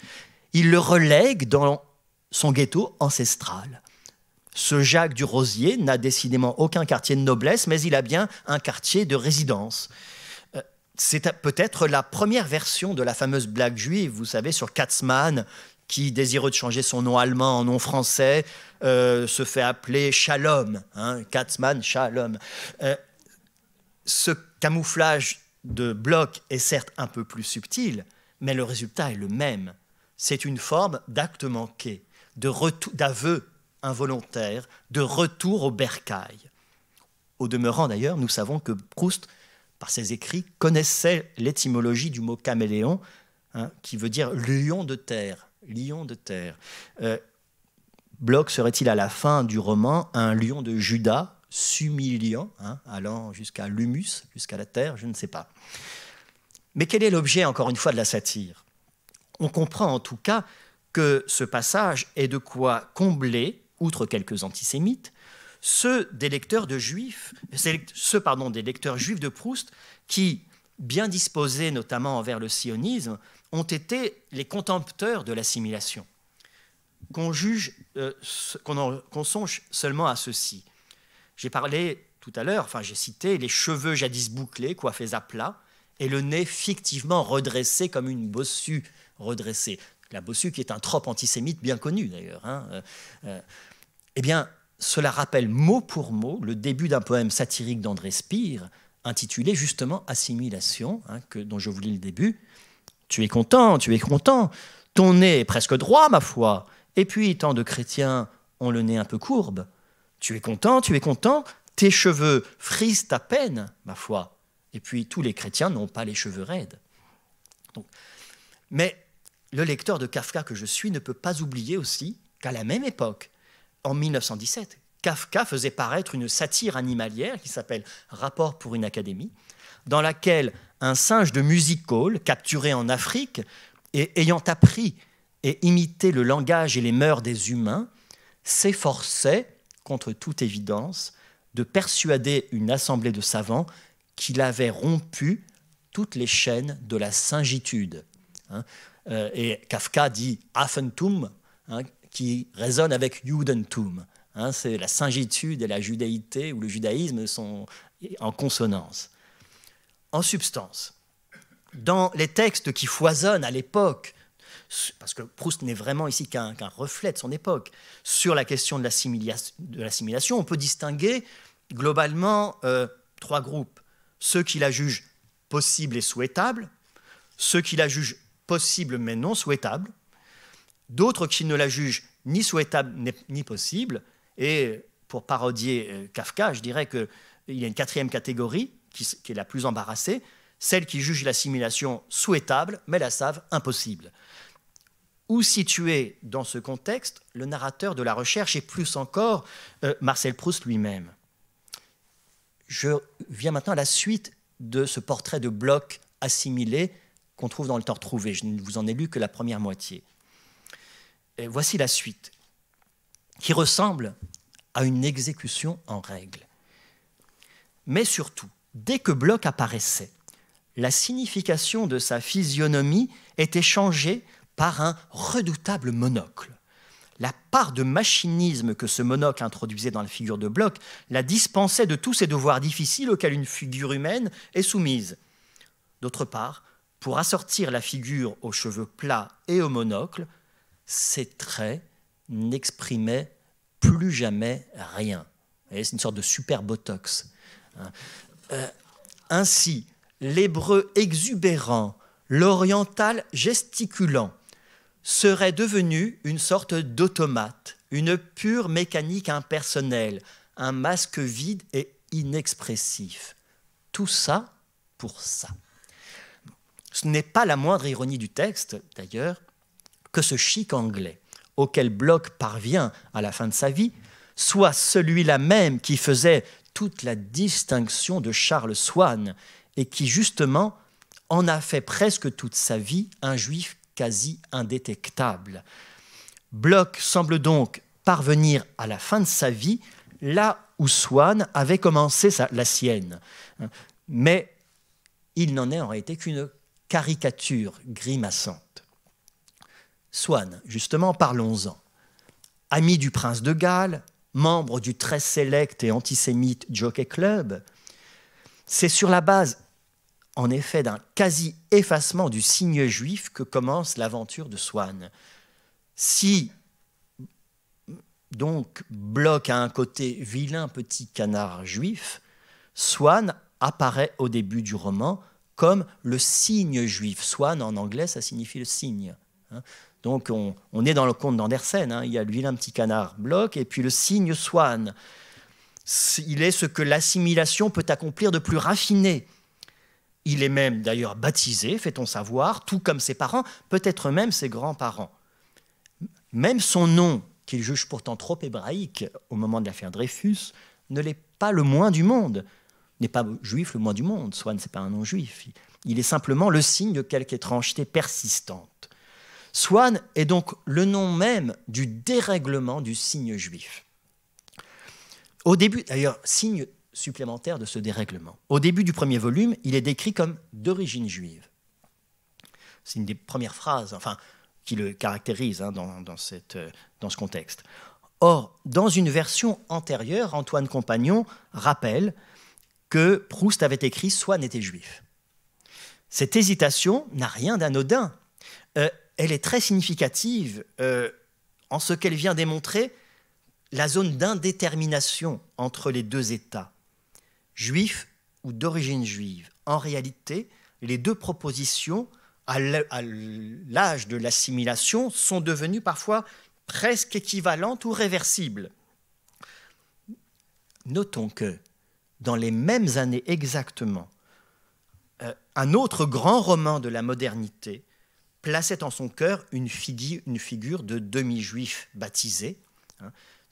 S1: Il le relègue dans son ghetto ancestral. Ce Jacques du Rosier n'a décidément aucun quartier de noblesse, mais il a bien un quartier de résidence. C'est peut-être la première version de la fameuse blague juive, vous savez, sur Katzmann, qui, désireux de changer son nom allemand en nom français, se fait appeler Shalom. Katzmann, Shalom. Ce camouflage de Bloch est certes un peu plus subtil, mais le résultat est le même. C'est une forme d'acte manqué, d'aveu involontaire, de retour au bercail. Au demeurant d'ailleurs, nous savons que Proust, par ses écrits, connaissait l'étymologie du mot caméléon, qui veut dire lion de terre. Lion de terre. Bloch serait-il à la fin du roman un lion de Juda, s'humiliant, allant jusqu'à l'humus, jusqu'à la terre, je ne sais pas. Mais quel est l'objet, encore une fois, de la satire? On comprend en tout cas que ce passage est de quoi combler, outre quelques antisémites, ceux des lecteurs juifs de Proust qui, bien disposés notamment envers le sionisme, ont été les contempteurs de l'assimilation. Qu'on songe seulement à ceci. J'ai parlé tout à l'heure, j'ai cité les cheveux jadis bouclés, coiffés à plat, et le nez fictivement redressé comme une bossue redressée. La bossue qui est un trope antisémite bien connu d'ailleurs. Eh bien, cela rappelle mot pour mot le début d'un poème satirique d'André Spire, intitulé justement Assimilation, dont je vous lis le début. Tu es content, ton nez est presque droit, ma foi, et puis tant de chrétiens ont le nez un peu courbe. Tu es content, tes cheveux frisent à peine, ma foi, et puis tous les chrétiens n'ont pas les cheveux raides. Donc, mais le lecteur de Kafka que je suis ne peut pas oublier aussi qu'à la même époque, en 1917, Kafka faisait paraître une satire animalière qui s'appelle « Rapport pour une académie », dans laquelle un singe de music hall, capturé en Afrique et ayant appris et imiter le langage et les mœurs des humains, s'efforçait, contre toute évidence, de persuader une assemblée de savants qu'il avait rompu toutes les chaînes de la singitude. Et Kafka dit « Affentum », qui résonne avec « Judentum ». C'est la singitude et la judaïté, ou le judaïsme sont en consonance. En substance, dans les textes qui foisonnent à l'époque, parce que Proust n'est vraiment ici qu'un reflet de son époque, sur la question de l'assimilation, on peut distinguer globalement 3 groupes. Ceux qui la jugent possible et souhaitable, ceux qui la jugent possible mais non souhaitable, d'autres qui ne la jugent ni souhaitable ni possible, et pour parodier Kafka, je dirais qu'il y a une 4e catégorie qui est la plus embarrassée, celle qui juge l'assimilation souhaitable mais la savent impossible. Où situé dans ce contexte le narrateur de la recherche et plus encore Marcel Proust lui-même? Je viens maintenant à la suite de ce portrait de Bloch assimilé qu'on trouve dans Le Temps retrouvé. Je ne vous en ai lu que la première moitié. Et voici la suite, qui ressemble à une exécution en règle. Mais surtout, dès que Bloch apparaissait, la signification de sa physionomie était changée par un redoutable monocle. La part de machinisme que ce monocle introduisait dans la figure de Bloch la dispensait de tous ces devoirs difficiles auxquels une figure humaine est soumise. D'autre part, pour assortir la figure aux cheveux plats et au monocle, ses traits n'exprimaient plus jamais rien. C'est une sorte de super botox. Ainsi, l'hébreu exubérant, l'oriental gesticulant, serait devenu une sorte d'automate, une pure mécanique impersonnelle, un masque vide et inexpressif. Tout ça pour ça. Ce n'est pas la moindre ironie du texte, d'ailleurs, que ce chic anglais, auquel Bloch parvient à la fin de sa vie, soit celui-là même qui faisait toute la distinction de Charles Swann et qui, justement, en a fait presque toute sa vie un juif quasi indétectable. Bloch semble donc parvenir à la fin de sa vie là où Swann avait commencé la sienne. Mais il n'en est en réalité qu'une caricature grimaçante. Swann, justement, parlons-en. Ami du prince de Galles, membre du très sélect et antisémite Jockey Club, c'est sur la base en effet d'un quasi-effacement du signe juif que commence l'aventure de Swann. Si, donc, Bloch a un côté vilain petit canard juif, Swann apparaît au début du roman comme le signe juif. Swann, en anglais, ça signifie le signe. Donc, on est dans le conte d'Andersen. Il y a le vilain petit canard Bloch et puis le signe Swann. Il est ce que l'assimilation peut accomplir de plus raffiné. Il est même d'ailleurs baptisé, fait-on savoir, tout comme ses parents, peut-être même ses grands-parents. Même son nom, qu'il juge pourtant trop hébraïque au moment de l'affaire Dreyfus, ne l'est pas le moins du monde. N'est pas juif le moins du monde. Swann, ce n'est pas un nom juif. Il est simplement le signe de quelque étrangeté persistante. Swann est donc le nom même du dérèglement du signe juif. Au début, d'ailleurs, signe supplémentaire de ce dérèglement. Au début du premier volume, il est décrit comme d'origine juive. C'est une des premières phrases qui le caractérise dans ce contexte. Or, dans une version antérieure, Antoine Compagnon rappelle que Proust avait écrit « Swann était juif ». Cette hésitation n'a rien d'anodin. Elle est très significative en ce qu'elle vient démontrer la zone d'indétermination entre les deux États, juif ou d'origine juive. En réalité, les deux propositions à l'âge de l'assimilation sont devenues parfois presque équivalentes ou réversibles. Notons que, dans les mêmes années exactement, un autre grand roman de la modernité plaçait en son cœur une figure de demi-juif baptisé.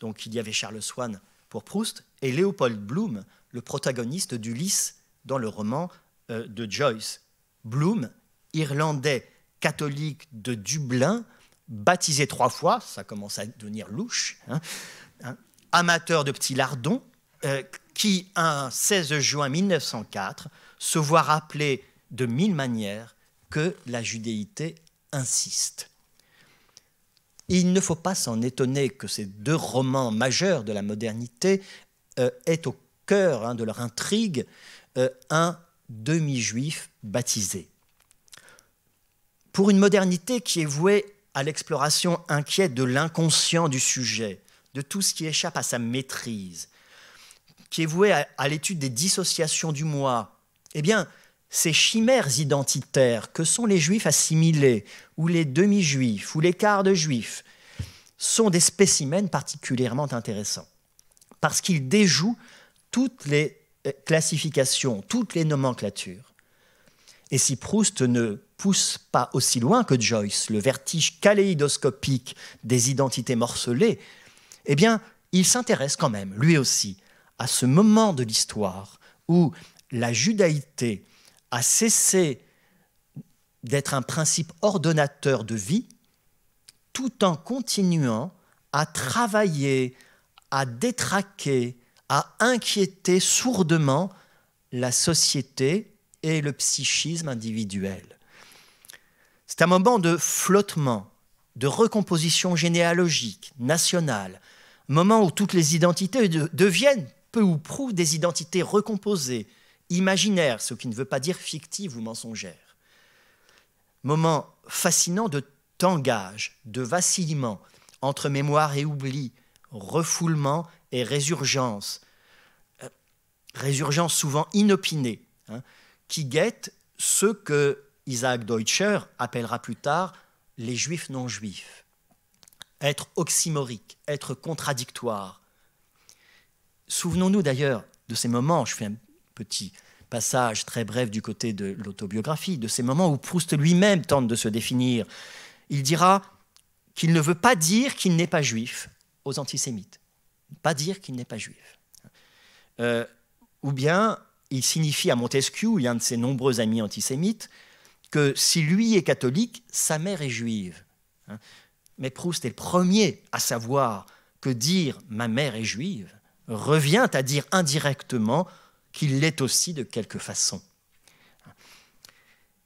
S1: Donc il y avait Charles Swann pour Proust et Léopold Bloom, le protagoniste d'Ulysse dans le roman de Joyce. Bloom, irlandais catholique de Dublin, baptisé 3 fois, ça commence à devenir louche, amateur de petits lardons, qui, un 16 juin 1904, se voit rappeler de 1000 manières que la judéité insiste. Il ne faut pas s'en étonner que ces 2 romans majeurs de la modernité aient au cœur de leur intrigue un demi-juif baptisé. Pour une modernité qui est vouée à l'exploration inquiète de l'inconscient du sujet, de tout ce qui échappe à sa maîtrise, qui est vouée à l'étude des dissociations du moi, eh bien, ces chimères identitaires que sont les juifs assimilés, ou les demi-juifs, ou les quarts de juifs, sont des spécimens particulièrement intéressants, parce qu'ils déjouent toutes les classifications, toutes les nomenclatures. Et si Proust ne pousse pas aussi loin que Joyce le vertige kaléidoscopique des identités morcelées, eh bien, il s'intéresse quand même, lui aussi, à ce moment de l'histoire où la judaïté a cessé d'être un principe ordonnateur de vie, tout en continuant à travailler, à détraquer, à inquiéter sourdement la société et le psychisme individuel. C'est un moment de flottement, de recomposition généalogique, nationale, moment où toutes les identités deviennent peu ou prou des identités recomposées, imaginaires, ce qui ne veut pas dire fictives ou mensongères. Moment fascinant de tangage, de vacillement entre mémoire et oubli, refoulement et résurgence, résurgence souvent inopinée, qui guette ce que Isaac Deutscher appellera plus tard les juifs non-juifs. Être oxymorique, être contradictoire. Souvenons-nous d'ailleurs de ces moments, je fais un petit passage très bref du côté de l'autobiographie, de ces moments où Proust lui-même tente de se définir. Il dira qu'il ne veut pas dire qu'il n'est pas juif aux antisémites. Pas dire qu'il n'est pas juif. Ou bien il signifie à Montesquieu, et un de ses nombreux amis antisémites, que si lui est catholique, sa mère est juive. Mais Proust est le premier à savoir que dire « ma mère est juive » revient à dire indirectement qu'il l'est aussi de quelque façon.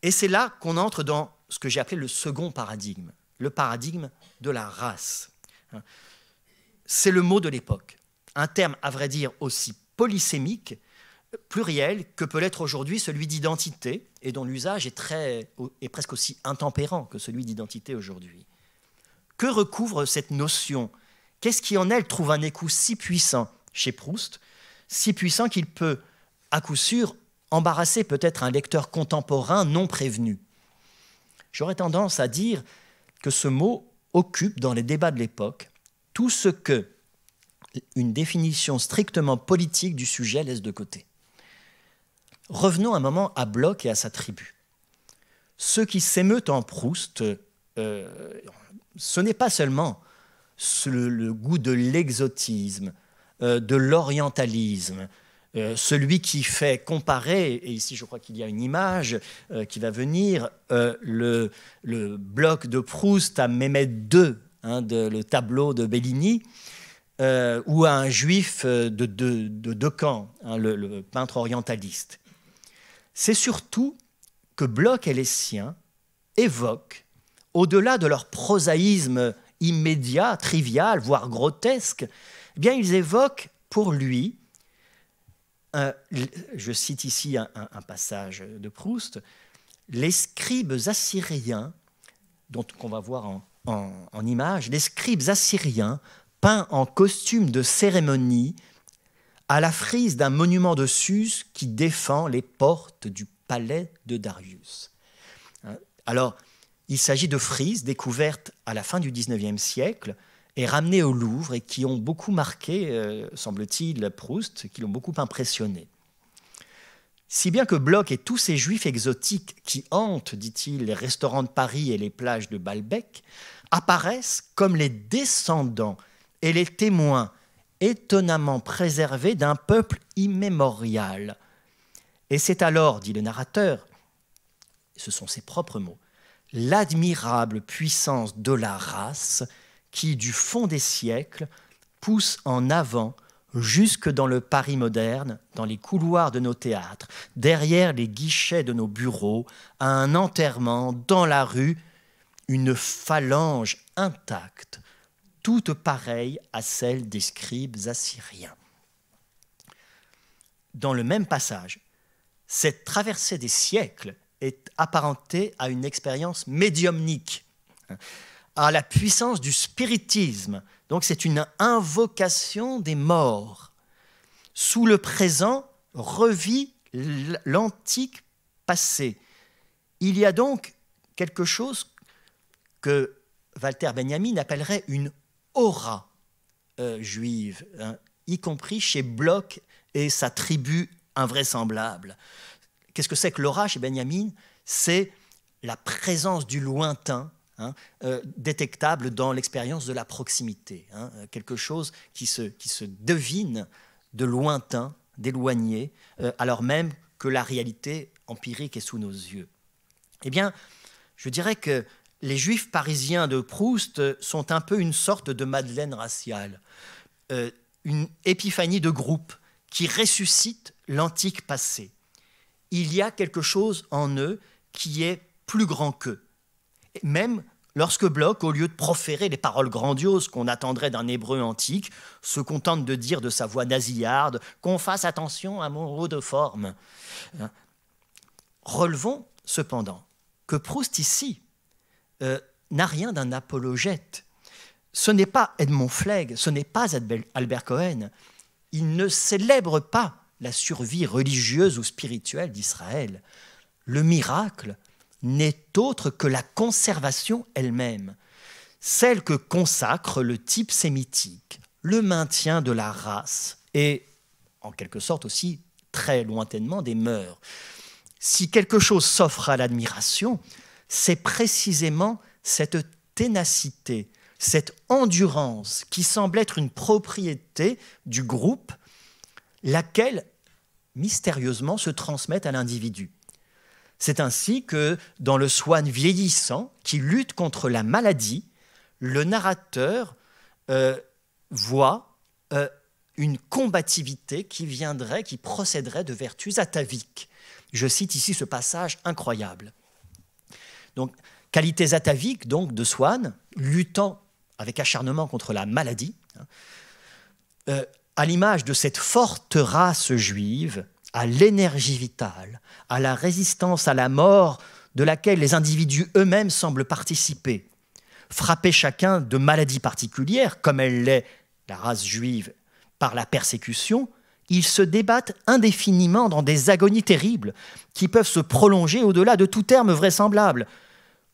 S1: Et c'est là qu'on entre dans ce que j'ai appelé le second paradigme, le paradigme de la race. C'est le mot de l'époque, un terme à vrai dire aussi polysémique, pluriel que peut l'être aujourd'hui celui d'identité et dont l'usage est presque aussi intempérant que celui d'identité aujourd'hui. Que recouvre cette notion? Qu'est-ce qui en elle trouve un écho si puissant chez Proust, si puissant qu'il peut, à coup sûr, embarrasser peut-être un lecteur contemporain non prévenu? J'aurais tendance à dire que ce mot occupe dans les débats de l'époque tout ce que une définition strictement politique du sujet laisse de côté. Revenons un moment à Bloch et à sa tribu. Ce qui s'émeut en Proust, ce n'est pas seulement le goût de l'exotisme, de l'orientalisme, celui qui fait comparer, et ici je crois qu'il y a une image qui va venir, le bloc de Proust à Mehmet II, le tableau de Bellini, ou à un juif de Decamps, le peintre orientaliste. C'est surtout que Bloch et les siens évoquent, au-delà de leur prosaïsme immédiat, trivial, voire grotesque, eh bien, ils évoquent pour lui, je cite ici un passage de Proust, les scribes assyriens, qu'on va voir en image, les scribes assyriens peints en costume de cérémonie à la frise d'un monument de Suse qui défend les portes du palais de Darius. Alors, il s'agit de frises découvertes à la fin du XIXe siècle et ramenées au Louvre et qui ont beaucoup marqué, semble-t-il, Proust, qui l'ont beaucoup impressionné. Si bien que Bloch et tous ces juifs exotiques qui hantent, dit-il, les restaurants de Paris et les plages de Balbec, apparaissent comme les descendants et les témoins étonnamment préservés d'un peuple immémorial. Et c'est alors, dit le narrateur, ce sont ses propres mots, l'admirable puissance de la race qui, du fond des siècles, pousse en avant jusque dans le Paris moderne, dans les couloirs de nos théâtres, derrière les guichets de nos bureaux, à un enterrement, dans la rue, une phalange intacte, toute pareille à celle des scribes assyriens. Dans le même passage, cette traversée des siècles est apparentée à une expérience médiumnique, à la puissance du spiritisme. Donc c'est une invocation des morts. Sous le présent revit l'antique passé. Il y a donc quelque chose que Walter Benjamin appellerait une aura juive, hein, y compris chez Bloch et sa tribu invraisemblable. Qu'est-ce que c'est que l'aura chez Benjamin? C'est la présence du lointain, hein, détectable dans l'expérience de la proximité, hein, quelque chose qui se devine de lointain, d'éloigné, alors même que la réalité empirique est sous nos yeux. Eh bien, je dirais que les Juifs parisiens de Proust sont un peu une sorte de Madeleine raciale, une épiphanie de groupe qui ressuscite l'antique passé. Il y a quelque chose en eux qui est plus grand qu'eux. Même lorsque Bloch, au lieu de proférer les paroles grandioses qu'on attendrait d'un hébreu antique, se contente de dire de sa voix nasillarde qu'on fasse attention à mon haut de forme. Relevons cependant que Proust ici n'a rien d'un apologète. Ce n'est pas Edmond Flegg, ce n'est pas Albert Cohen. Il ne célèbre pas la survie religieuse ou spirituelle d'Israël. Le miracle n'est autre que la conservation elle-même, celle que consacre le type sémitique, le maintien de la race et, en quelque sorte aussi, très lointainement, des mœurs. Si quelque chose s'offre à l'admiration, c'est précisément cette ténacité, cette endurance qui semble être une propriété du groupe, laquelle, mystérieusement, se transmet à l'individu. C'est ainsi que, dans le Swann vieillissant, qui lutte contre la maladie, le narrateur voit une combativité qui procéderait de vertus ataviques. Je cite ici ce passage incroyable. Donc, qualités ataviques donc, de Swann, luttant avec acharnement contre la maladie, à l'image de cette forte race juive, à l'énergie vitale, à la résistance à la mort de laquelle les individus eux-mêmes semblent participer. Frappés chacun de maladies particulières, comme elle l'est, la race juive, par la persécution, ils se débattent indéfiniment dans des agonies terribles qui peuvent se prolonger au-delà de tout terme vraisemblable,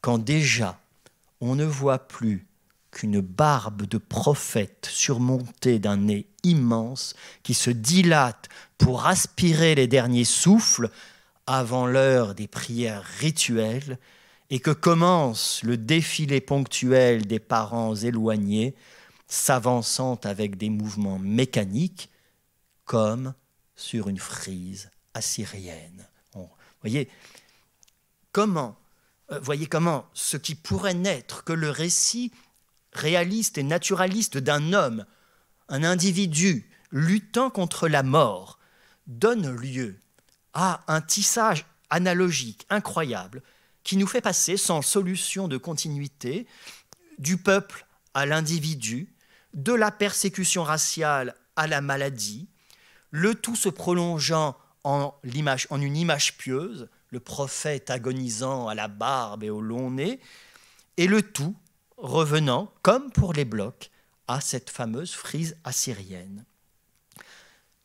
S1: quand déjà on ne voit plus qu'une barbe de prophète surmontée d'un nez immense qui se dilate pour aspirer les derniers souffles avant l'heure des prières rituelles et que commence le défilé ponctuel des parents éloignés, s'avançant avec des mouvements mécaniques comme sur une frise assyrienne. Voyez comment ce qui pourrait n'être que le récit réaliste et naturaliste d'un homme, un individu luttant contre la mort, donne lieu à un tissage analogique incroyable qui nous fait passer sans solution de continuité du peuple à l'individu, de la persécution raciale à la maladie, le tout se prolongeant en une image pieuse, le prophète agonisant à la barbe et au long nez, et le tout revenant, comme pour les Blocs, à cette fameuse frise assyrienne.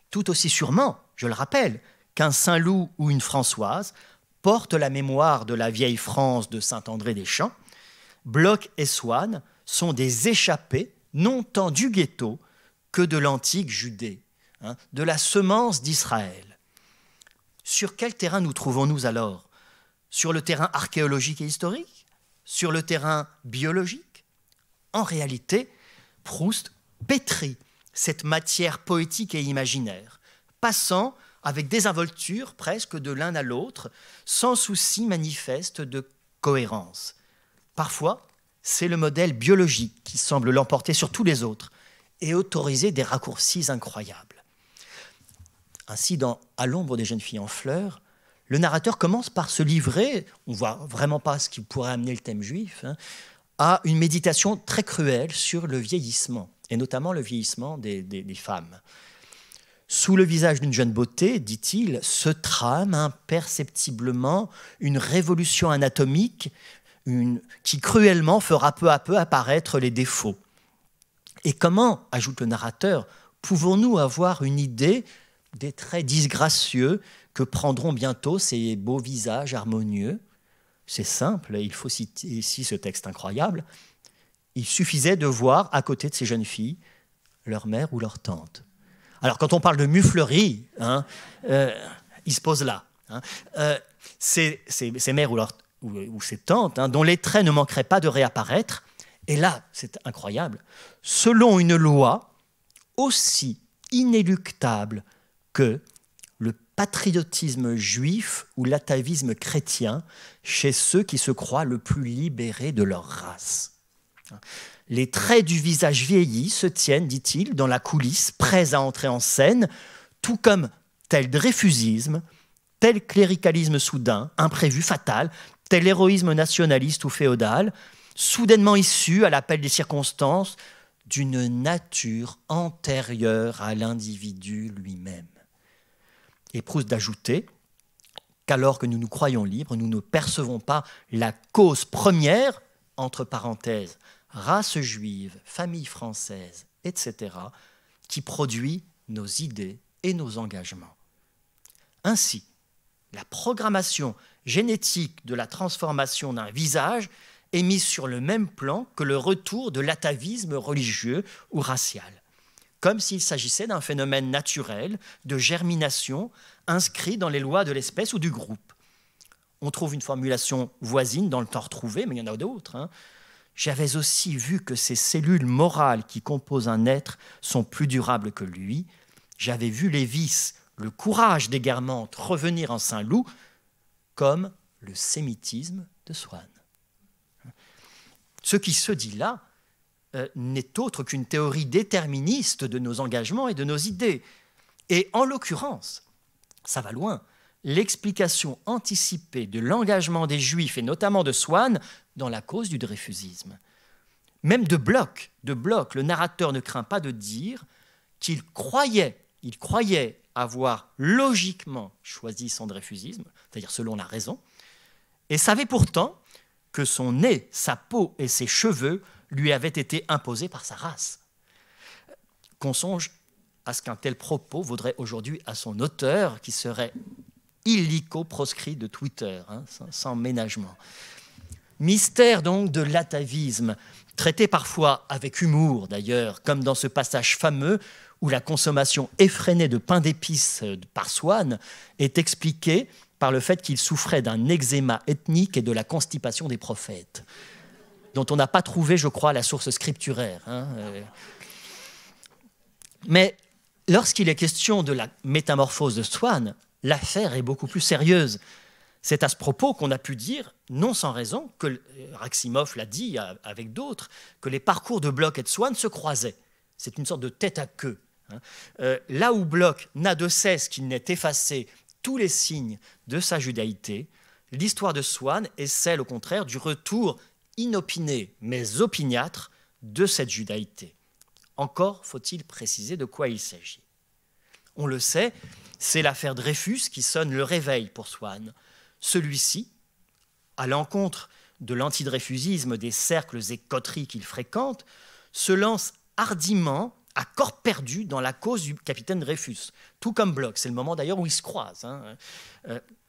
S1: Tout aussi sûrement, je le rappelle, qu'un Saint-Loup ou une Françoise portent la mémoire de la vieille France de Saint-André-des-Champs, Bloch et Swann sont des échappés, non tant du ghetto que de l'antique Judée, de la semence d'Israël. Sur quel terrain nous trouvons-nous alors? Sur le terrain archéologique et historique? Sur le terrain biologique? En réalité, Proust pétrit cette matière poétique et imaginaire, passant avec désinvolture presque de l'un à l'autre, sans souci manifeste de cohérence. Parfois, c'est le modèle biologique qui semble l'emporter sur tous les autres et autoriser des raccourcis incroyables. Ainsi, dans À l'ombre des jeunes filles en fleurs, le narrateur commence par se livrer, on ne voit vraiment pas ce qui pourrait amener le thème juif, à une méditation très cruelle sur le vieillissement, et notamment le vieillissement des femmes. Sous le visage d'une jeune beauté, dit-il, se trame imperceptiblement une révolution anatomique qui cruellement fera peu à peu apparaître les défauts. Et comment, ajoute le narrateur, pouvons-nous avoir une idée des traits disgracieux que prendront bientôt ces beaux visages harmonieux? C'est simple, il faut citer ici ce texte incroyable. Il suffisait de voir à côté de ces jeunes filles leur mère ou leur tante. Alors quand on parle de muflerie, il se pose là. Ces mères ou ces tantes, dont les traits ne manqueraient pas de réapparaître, et là, c'est incroyable, selon une loi aussi inéluctable que le patriotisme juif ou l'atavisme chrétien chez ceux qui se croient le plus libérés de leur race. Les traits du visage vieilli se tiennent, dit-il, dans la coulisse, prêts à entrer en scène, tout comme tel dreyfusisme, tel cléricalisme soudain, imprévu, fatal, tel héroïsme nationaliste ou féodal, soudainement issu, à l'appel des circonstances, d'une nature antérieure à l'individu lui-même. Et Proust d'ajouter qu'alors que nous nous croyons libres, nous ne percevons pas la cause première, entre parenthèses, race juive, famille française, etc., qui produit nos idées et nos engagements. Ainsi, la programmation génétique de la transformation d'un visage est mise sur le même plan que le retour de l'atavisme religieux ou racial, comme s'il s'agissait d'un phénomène naturel de germination inscrit dans les lois de l'espèce ou du groupe. On trouve une formulation voisine dans le temps retrouvé, mais il y en a d'autres. J'avais aussi vu que ces cellules morales qui composent un être sont plus durables que lui. J'avais vu les vices, le courage des Guermantes revenir en Saint-Loup, comme le sémitisme de Swann. Ce qui se dit là n'est autre qu'une théorie déterministe de nos engagements et de nos idées. Et en l'occurrence, ça va loin, l'explication anticipée de l'engagement des Juifs, et notamment de Swann, dans la cause du dreyfusisme. Même de Bloch, le narrateur ne craint pas de dire qu'il croyait avoir logiquement choisi son dreyfusisme, c'est-à-dire selon la raison, et savait pourtant que son nez, sa peau et ses cheveux lui avaient été imposés par sa race. Qu'on songe à ce qu'un tel propos vaudrait aujourd'hui à son auteur, qui serait illico proscrit de Twitter, sans ménagement. Mystère donc de l'atavisme, traité parfois avec humour d'ailleurs, comme dans ce passage fameux où la consommation effrénée de pain d'épices par Swann est expliquée par le fait qu'il souffrait d'un eczéma ethnique et de la constipation des prophètes, dont on n'a pas trouvé, je crois, la source scripturaire. Mais lorsqu'il est question de la métamorphose de Swann, l'affaire est beaucoup plus sérieuse. C'est à ce propos qu'on a pu dire, non sans raison, que Raximov l'a dit avec d'autres, que les parcours de Bloch et de Swann se croisaient. C'est une sorte de tête à queue. Là où Bloch n'a de cesse qu'il n'ait effacé tous les signes de sa judaïté, l'histoire de Swann est celle, au contraire, du retour inopiné, mais opiniâtre, de cette judaïté. Encore faut-il préciser de quoi il s'agit. On le sait, c'est l'affaire Dreyfus qui sonne le réveil pour Swann. Celui-ci, à l'encontre de l'antidreyfusisme des cercles et coteries qu'il fréquente, se lance hardiment, à corps perdu, dans la cause du capitaine Dreyfus, tout comme Bloch. C'est le moment d'ailleurs où ils se croisent.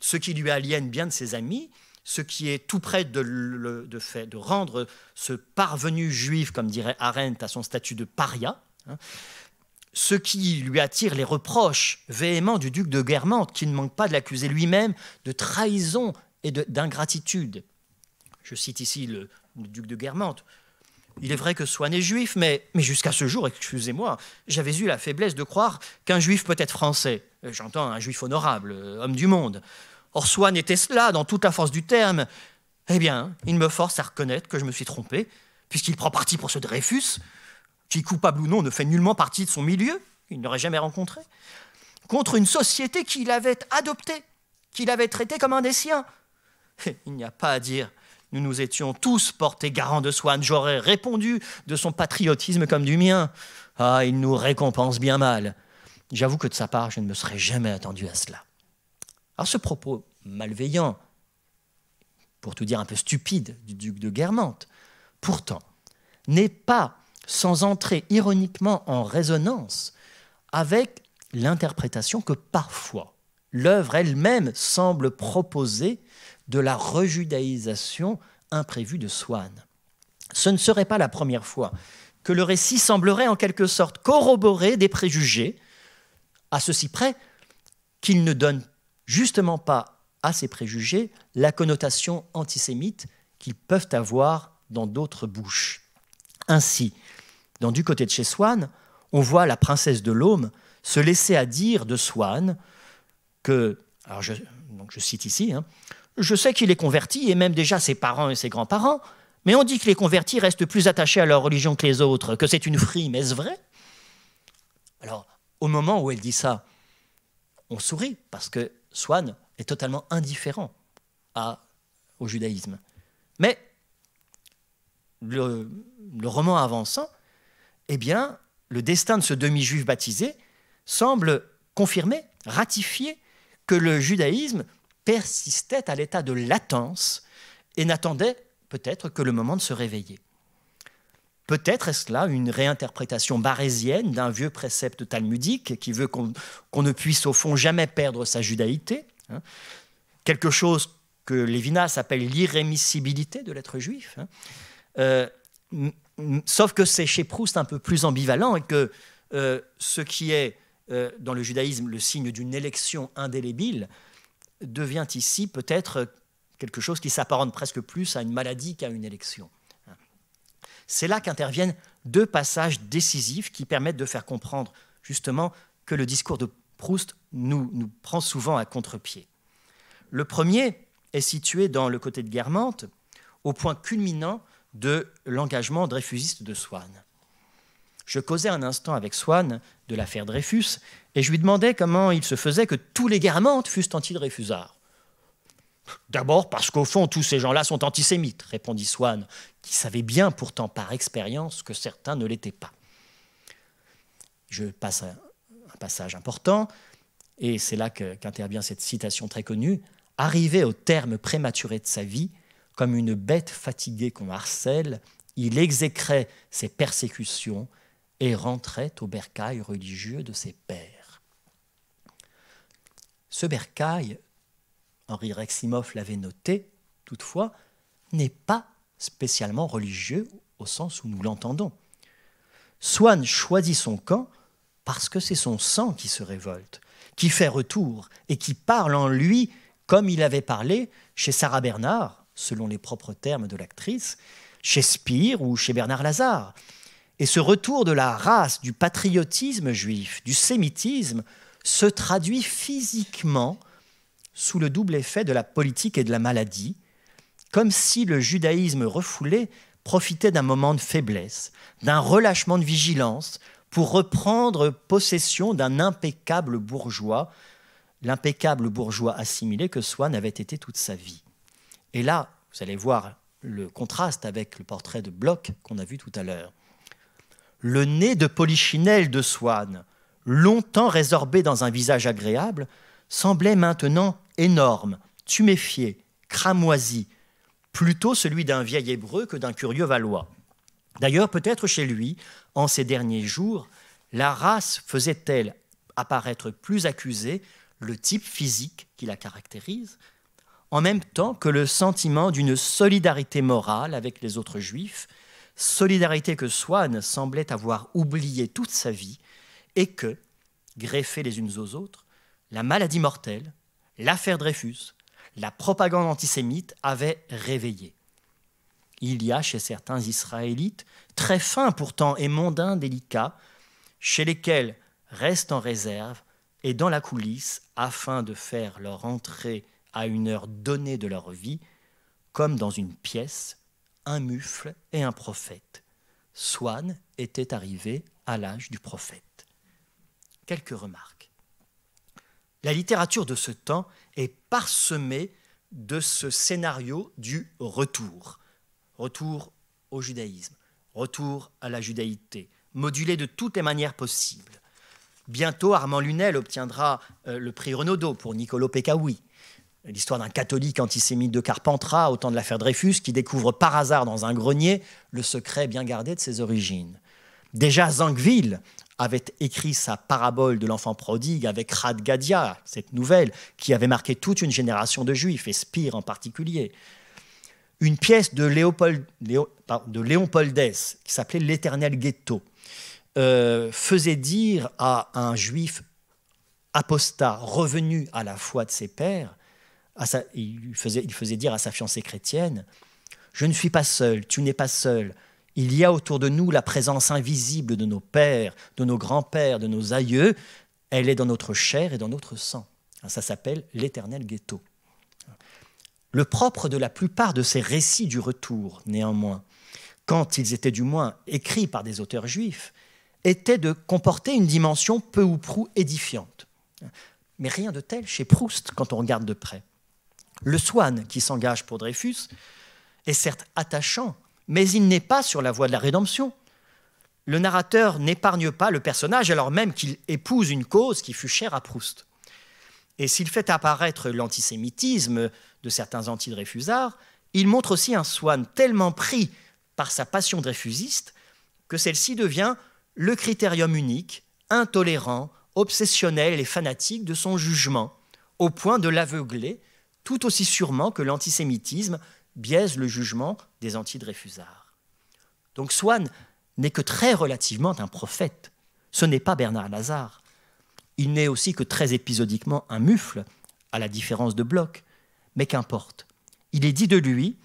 S1: Ce qui lui aliène bien de ses amis, ce qui est tout près de rendre ce parvenu juif, comme dirait Arendt, à son statut de paria, ce qui lui attire les reproches véhéments du duc de Guermantes, qui ne manque pas de l'accuser lui-même de trahison et d'ingratitude. Je cite ici le duc de Guermantes. Il est vrai que Swann est juif, mais jusqu'à ce jour, excusez-moi, j'avais eu la faiblesse de croire qu'un juif peut être français. J'entends un juif honorable, homme du monde. Or, Swann était cela dans toute la force du terme, Eh bien, il me force à reconnaître que je me suis trompé, puisqu'il prend parti pour ce Dreyfus, qui, coupable ou non, ne fait nullement partie de son milieu, il n'aurait jamais rencontré, contre une société qu'il avait adoptée, qu'il avait traitée comme un des siens. Et il n'y a pas à dire, nous nous étions tous portés garants de Swann, j'aurais répondu de son patriotisme comme du mien. Ah, il nous récompense bien mal. J'avoue que de sa part, je ne me serais jamais attendu à cela. Alors ce propos malveillant, pour tout dire un peu stupide, du duc de Guermantes, pourtant, n'est pas sans entrer ironiquement en résonance avec l'interprétation que parfois l'œuvre elle-même semble proposer de la rejudaïsation imprévue de Swann. Ce ne serait pas la première fois que le récit semblerait en quelque sorte corroborer des préjugés, à ceci près qu'il ne donne justement pas à ces préjugés la connotation antisémite qu'ils peuvent avoir dans d'autres bouches. Ainsi, dans Du côté de chez Swann, on voit la princesse de l'Aume se laisser à dire de Swann que, alors je cite ici, je sais qu'il est converti, et même déjà ses parents et ses grands-parents, mais on dit que les convertis restent plus attachés à leur religion que les autres, que c'est une frime, est-ce vrai? Alors, au moment où elle dit ça, on sourit, parce que Swann est totalement indifférent au judaïsme. Mais le roman avançant, eh bien, le destin de ce demi-juif baptisé semble confirmer, ratifier que le judaïsme persistait à l'état de latence et n'attendait peut-être que le moment de se réveiller. Peut-être est-ce là une réinterprétation barésienne d'un vieux précepte talmudique qui veut qu'on ne puisse au fond jamais perdre sa judaïté, quelque chose que Lévinas appelle l'irrémissibilité de l'être juif, sauf que c'est chez Proust un peu plus ambivalent et que ce qui est dans le judaïsme le signe d'une élection indélébile devient ici peut-être quelque chose qui s'apparente presque plus à une maladie qu'à une élection. C'est là qu'interviennent deux passages décisifs qui permettent de faire comprendre justement que le discours de Proust nous prend souvent à contre-pied. Le premier est situé dans Le côté de Guermantes, au point culminant de l'engagement dreyfusiste de Swann. Je causais un instant avec Swann de l'affaire Dreyfus et je lui demandais comment il se faisait que tous les Guermantes fussent anti-Dreyfusards. D'abord parce qu'au fond, tous ces gens-là sont antisémites, répondit Swann, qui savait bien pourtant par expérience que certains ne l'étaient pas. Je passe à un passage important, et c'est là qu'intervient cette citation très connue. « Arrivé au terme prématuré de sa vie, comme une bête fatiguée qu'on harcèle, il exécrait ses persécutions et rentrait au bercail religieux de ses pères. » Ce bercail, Henri Reximoff l'avait noté, toutefois, n'est pas spécialement religieux au sens où nous l'entendons. Swann choisit son camp parce que c'est son sang qui se révolte, qui fait retour et qui parle en lui comme il avait parlé chez Sarah Bernard, selon les propres termes de l'actrice, chez Spire ou chez Bernard Lazare. Et ce retour de la race, du patriotisme juif, du sémitisme, se traduit physiquement sous le double effet de la politique et de la maladie, comme si le judaïsme refoulé profitait d'un moment de faiblesse, d'un relâchement de vigilance pour reprendre possession d'un impeccable bourgeois, l'impeccable bourgeois assimilé que Swann avait été toute sa vie. Et là, vous allez voir le contraste avec le portrait de Bloch qu'on a vu tout à l'heure. Le nez de polichinelle de Swann, longtemps résorbé dans un visage agréable, semblait maintenant énorme, tuméfié, cramoisi, plutôt celui d'un vieil hébreu que d'un curieux valois. D'ailleurs, peut-être chez lui, en ces derniers jours, la race faisait-elle apparaître plus accusée le type physique qui la caractérise, en même temps que le sentiment d'une solidarité morale avec les autres juifs, solidarité que Swann semblait avoir oubliée toute sa vie et que, greffées les unes aux autres, la maladie mortelle, l'affaire Dreyfus, la propagande antisémite avaient réveillé. Il y a chez certains Israélites, très fins pourtant et mondains délicats, chez lesquels restent en réserve et dans la coulisse, afin de faire leur entrée à une heure donnée de leur vie, comme dans une pièce, un mufle et un prophète. Swann était arrivé à l'âge du prophète. Quelques remarques. La littérature de ce temps est parsemée de ce scénario du retour. Retour au judaïsme, retour à la judaïté, modulé de toutes les manières possibles. Bientôt, Armand Lunel obtiendra le prix Renaudot pour Niccolò Peccavi, l'histoire d'un catholique antisémite de Carpentras au temps de l'affaire Dreyfus qui découvre par hasard dans un grenier le secret bien gardé de ses origines. Déjà, Zangwill avait écrit sa parabole de l'enfant prodigue avec Radgadia, cette nouvelle qui avait marqué toute une génération de juifs, et Spire en particulier. Une pièce de Léon Poldès qui s'appelait L'Éternel Ghetto faisait dire à un juif apostat revenu à la foi de ses pères, il faisait dire à sa fiancée chrétienne, « Je ne suis pas seul, tu n'es pas seul. Il y a autour de nous la présence invisible de nos pères, de nos grands-pères, de nos aïeux. Elle est dans notre chair et dans notre sang. » Ça s'appelle l'Éternel Ghetto. Le propre de la plupart de ces récits du retour, néanmoins, quand ils étaient du moins écrits par des auteurs juifs, était de comporter une dimension peu ou prou édifiante. Mais rien de tel chez Proust quand on regarde de près. Le Swann qui s'engage pour Dreyfus est certes attachant, mais il n'est pas sur la voie de la rédemption. Le narrateur n'épargne pas le personnage alors même qu'il épouse une cause qui fut chère à Proust. Et s'il fait apparaître l'antisémitisme de certains anti-dreyfusards, il montre aussi un Swann tellement pris par sa passion dreyfusiste que celle-ci devient le critérium unique, intolérant, obsessionnel et fanatique de son jugement, au point de l'aveugler tout aussi sûrement que l'antisémitisme biaise le jugement des anti-dreyfusards. Donc Swann n'est que très relativement un prophète. Ce n'est pas Bernard Lazare. Il n'est aussi que très épisodiquement un mufle, à la différence de Bloch. Mais qu'importe. Il est dit de lui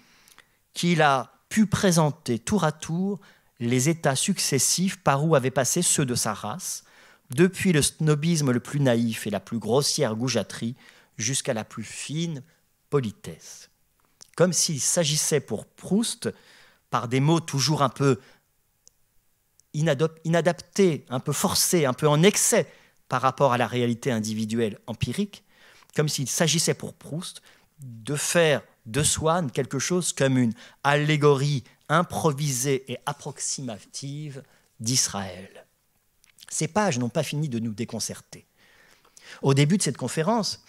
S1: qu'il a pu présenter tour à tour les états successifs par où avaient passé ceux de sa race, depuis le snobisme le plus naïf et la plus grossière goujaterie jusqu'à la plus fine politesse. Comme s'il s'agissait pour Proust, par des mots toujours un peu inadaptés, un peu forcés, un peu en excès par rapport à la réalité individuelle empirique, comme s'il s'agissait pour Proust de faire de Swann quelque chose comme une allégorie improvisée et approximative d'Israël. Ces pages n'ont pas fini de nous déconcerter. Au début de cette conférence,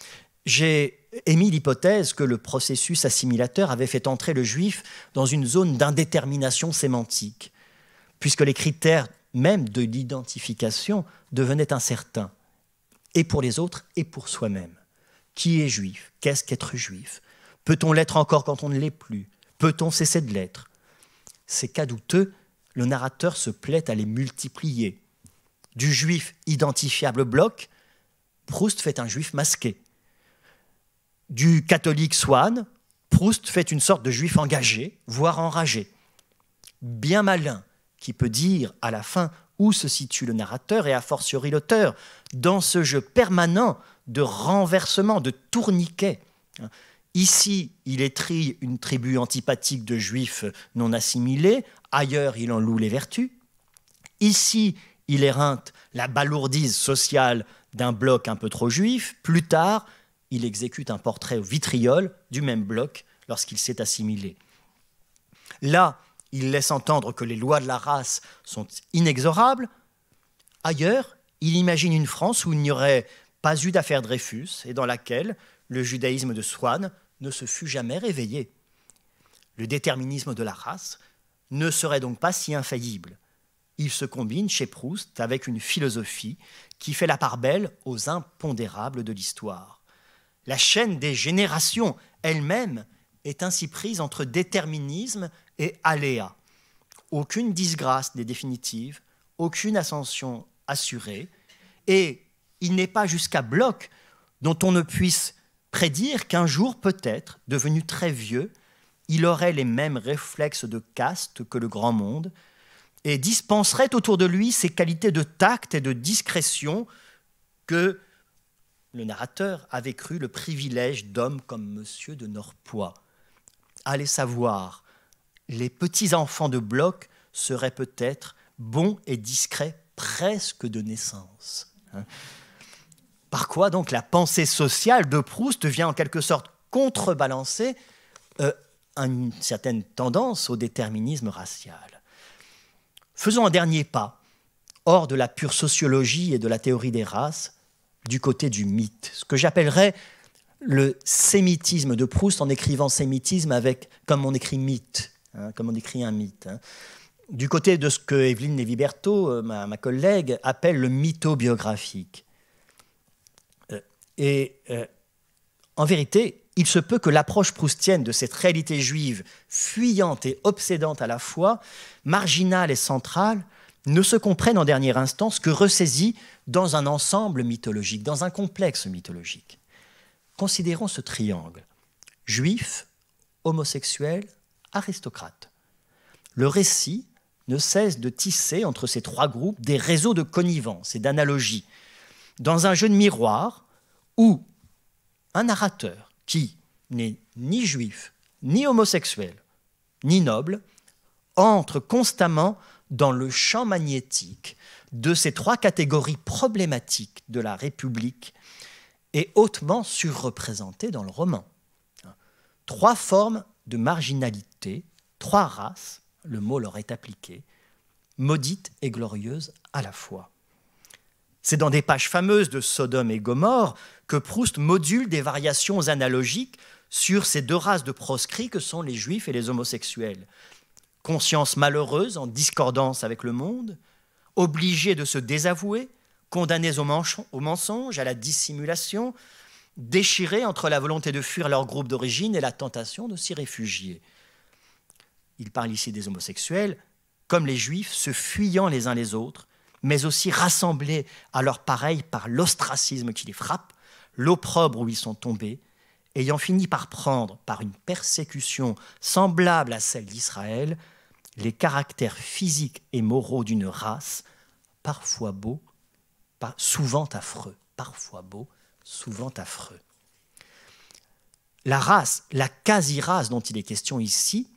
S1: j'ai émis l'hypothèse que le processus assimilateur avait fait entrer le juif dans une zone d'indétermination sémantique, puisque les critères même de l'identification devenaient incertains, et pour les autres et pour soi-même. Qui est juif? Qu'est-ce qu'être juif? Peut-on l'être encore quand on ne l'est plus? Peut-on cesser de l'être? Ces cas douteux, le narrateur se plaît à les multiplier. Du juif identifiable Bloch, Proust fait un juif masqué. Du catholique Swann, Proust fait une sorte de juif engagé, voire enragé. Bien malin, qui peut dire à la fin où se situe le narrateur et a fortiori l'auteur, dans ce jeu permanent de renversement, de tourniquet. Ici, il étrille une tribu antipathique de juifs non assimilés, ailleurs il en loue les vertus. Ici, il éreinte la balourdise sociale d'un bloc un peu trop juif. Plus tard, il exécute un portrait au vitriol du même bloc lorsqu'il s'est assimilé. Là, il laisse entendre que les lois de la race sont inexorables. Ailleurs, il imagine une France où il n'y aurait pas eu d'affaire Dreyfus et dans laquelle le judaïsme de Swann ne se fût jamais réveillé. Le déterminisme de la race ne serait donc pas si infaillible. Il se combine chez Proust avec une philosophie qui fait la part belle aux impondérables de l'histoire. La chaîne des générations elle-même est ainsi prise entre déterminisme et aléa. Aucune disgrâce n'est définitive, aucune ascension assurée, et il n'est pas jusqu'à Bloch dont on ne puisse prédire qu'un jour, peut-être, devenu très vieux, il aurait les mêmes réflexes de caste que le grand monde et dispenserait autour de lui ces qualités de tact et de discrétion que le narrateur avait cru le privilège d'hommes comme Monsieur de Norpois. allez savoir, les petits-enfants de Bloch seraient peut-être bons et discrets presque de naissance. Par quoi donc la pensée sociale de Proust vient en quelque sorte contrebalancer une certaine tendance au déterminisme racial. Faisons un dernier pas, hors de la pure sociologie et de la théorie des races, du côté du mythe, ce que j'appellerais le sémitisme de Proust en écrivant sémitisme avec, comme on écrit mythe, comme on écrit un mythe. Du côté de ce que Evelyne Lévy-Berthaud, ma collègue, appelle le mytho-biographique. En vérité, il se peut que l'approche proustienne de cette réalité juive, fuyante et obsédante à la fois, marginale et centrale, ne se comprenne en dernière instance que ressaisie dans un ensemble mythologique, dans un complexe mythologique. Considérons ce triangle, juif, homosexuel, aristocrate. Le récit ne cesse de tisser entre ces trois groupes des réseaux de connivence et d'analogie, dans un jeu de miroir où un narrateur qui n'est ni juif, ni homosexuel, ni noble, entre constamment dans le champ magnétique de ces trois catégories problématiques de la République et hautement surreprésentées dans le roman. Trois formes de marginalité, trois races, le mot leur est appliqué, maudites et glorieuses à la fois. C'est dans des pages fameuses de Sodome et Gomorrhe que Proust module des variations analogiques sur ces deux races de proscrits que sont les juifs et les homosexuels. Conscience malheureuse en discordance avec le monde, obligés de se désavouer, condamnés au mensonge, à la dissimulation, déchirés entre la volonté de fuir leur groupe d'origine et la tentation de s'y réfugier. Il parle ici des homosexuels, comme les juifs, se fuyant les uns les autres, mais aussi rassemblés à leurs pareils par l'ostracisme qui les frappe, l'opprobre où ils sont tombés, ayant fini par prendre, par une persécution semblable à celle d'Israël, les caractères physiques et moraux d'une race, parfois beaux, souvent affreux, parfois beaux, souvent affreux. La race, la quasi-race dont il est question ici,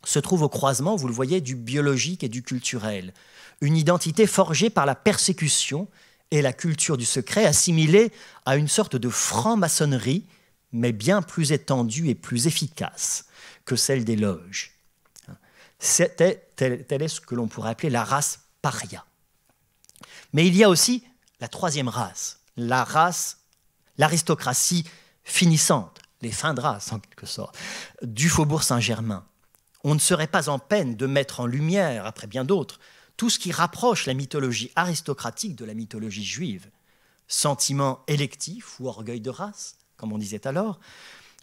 S1: se trouve au croisement, vous le voyez, du biologique et du culturel. Une identité forgée par la persécution et la culture du secret, assimilée à une sorte de franc-maçonnerie, mais bien plus étendue et plus efficace que celle des loges. Tel est ce que l'on pourrait appeler la race paria. Mais il y a aussi la troisième race, l'aristocratie finissante, les fins de race en quelque sorte, du faubourg Saint-Germain. On ne serait pas en peine de mettre en lumière, après bien d'autres, tout ce qui rapproche la mythologie aristocratique de la mythologie juive. Sentiment électif ou orgueil de race, comme on disait alors,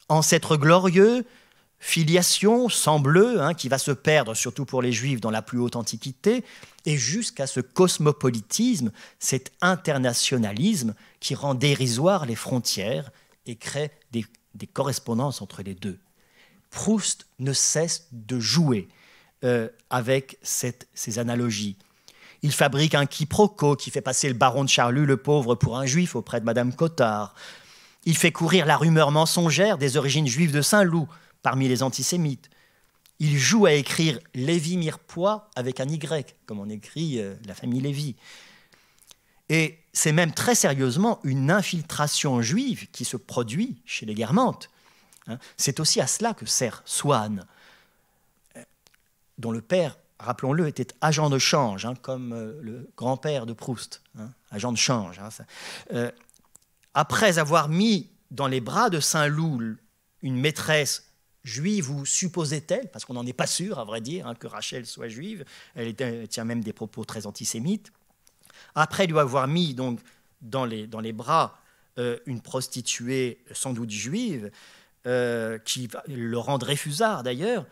S1: ancêtre glorieux, filiation, sang bleu, qui va se perdre surtout pour les Juifs dans la plus haute antiquité, et jusqu'à ce cosmopolitisme, cet internationalisme qui rend dérisoires les frontières et crée des correspondances entre les deux. Proust ne cesse de jouer avec ces analogies. Il fabrique un quiproquo qui fait passer le baron de Charlus, le pauvre, pour un juif auprès de Madame Cottard. Il fait courir la rumeur mensongère des origines juives de Saint-Loup parmi les antisémites. Il joue à écrire Lévy-Mirepoix avec un Y, comme on écrit la famille Lévy. Et c'est même très sérieusement une infiltration juive qui se produit chez les Guermantes. C'est aussi à cela que sert Swann, dont le père, rappelons-le, était agent de change, comme le grand-père de Proust, agent de change. Après avoir mis dans les bras de Saint-Loup une maîtresse juive, ou supposait-elle, parce qu'on n'en est pas sûr, à vrai dire, que Rachel soit juive, elle tient même des propos très antisémites. Après lui avoir mis donc, dans les bras une prostituée sans doute juive, qui le rend Dreyfusard d'ailleurs,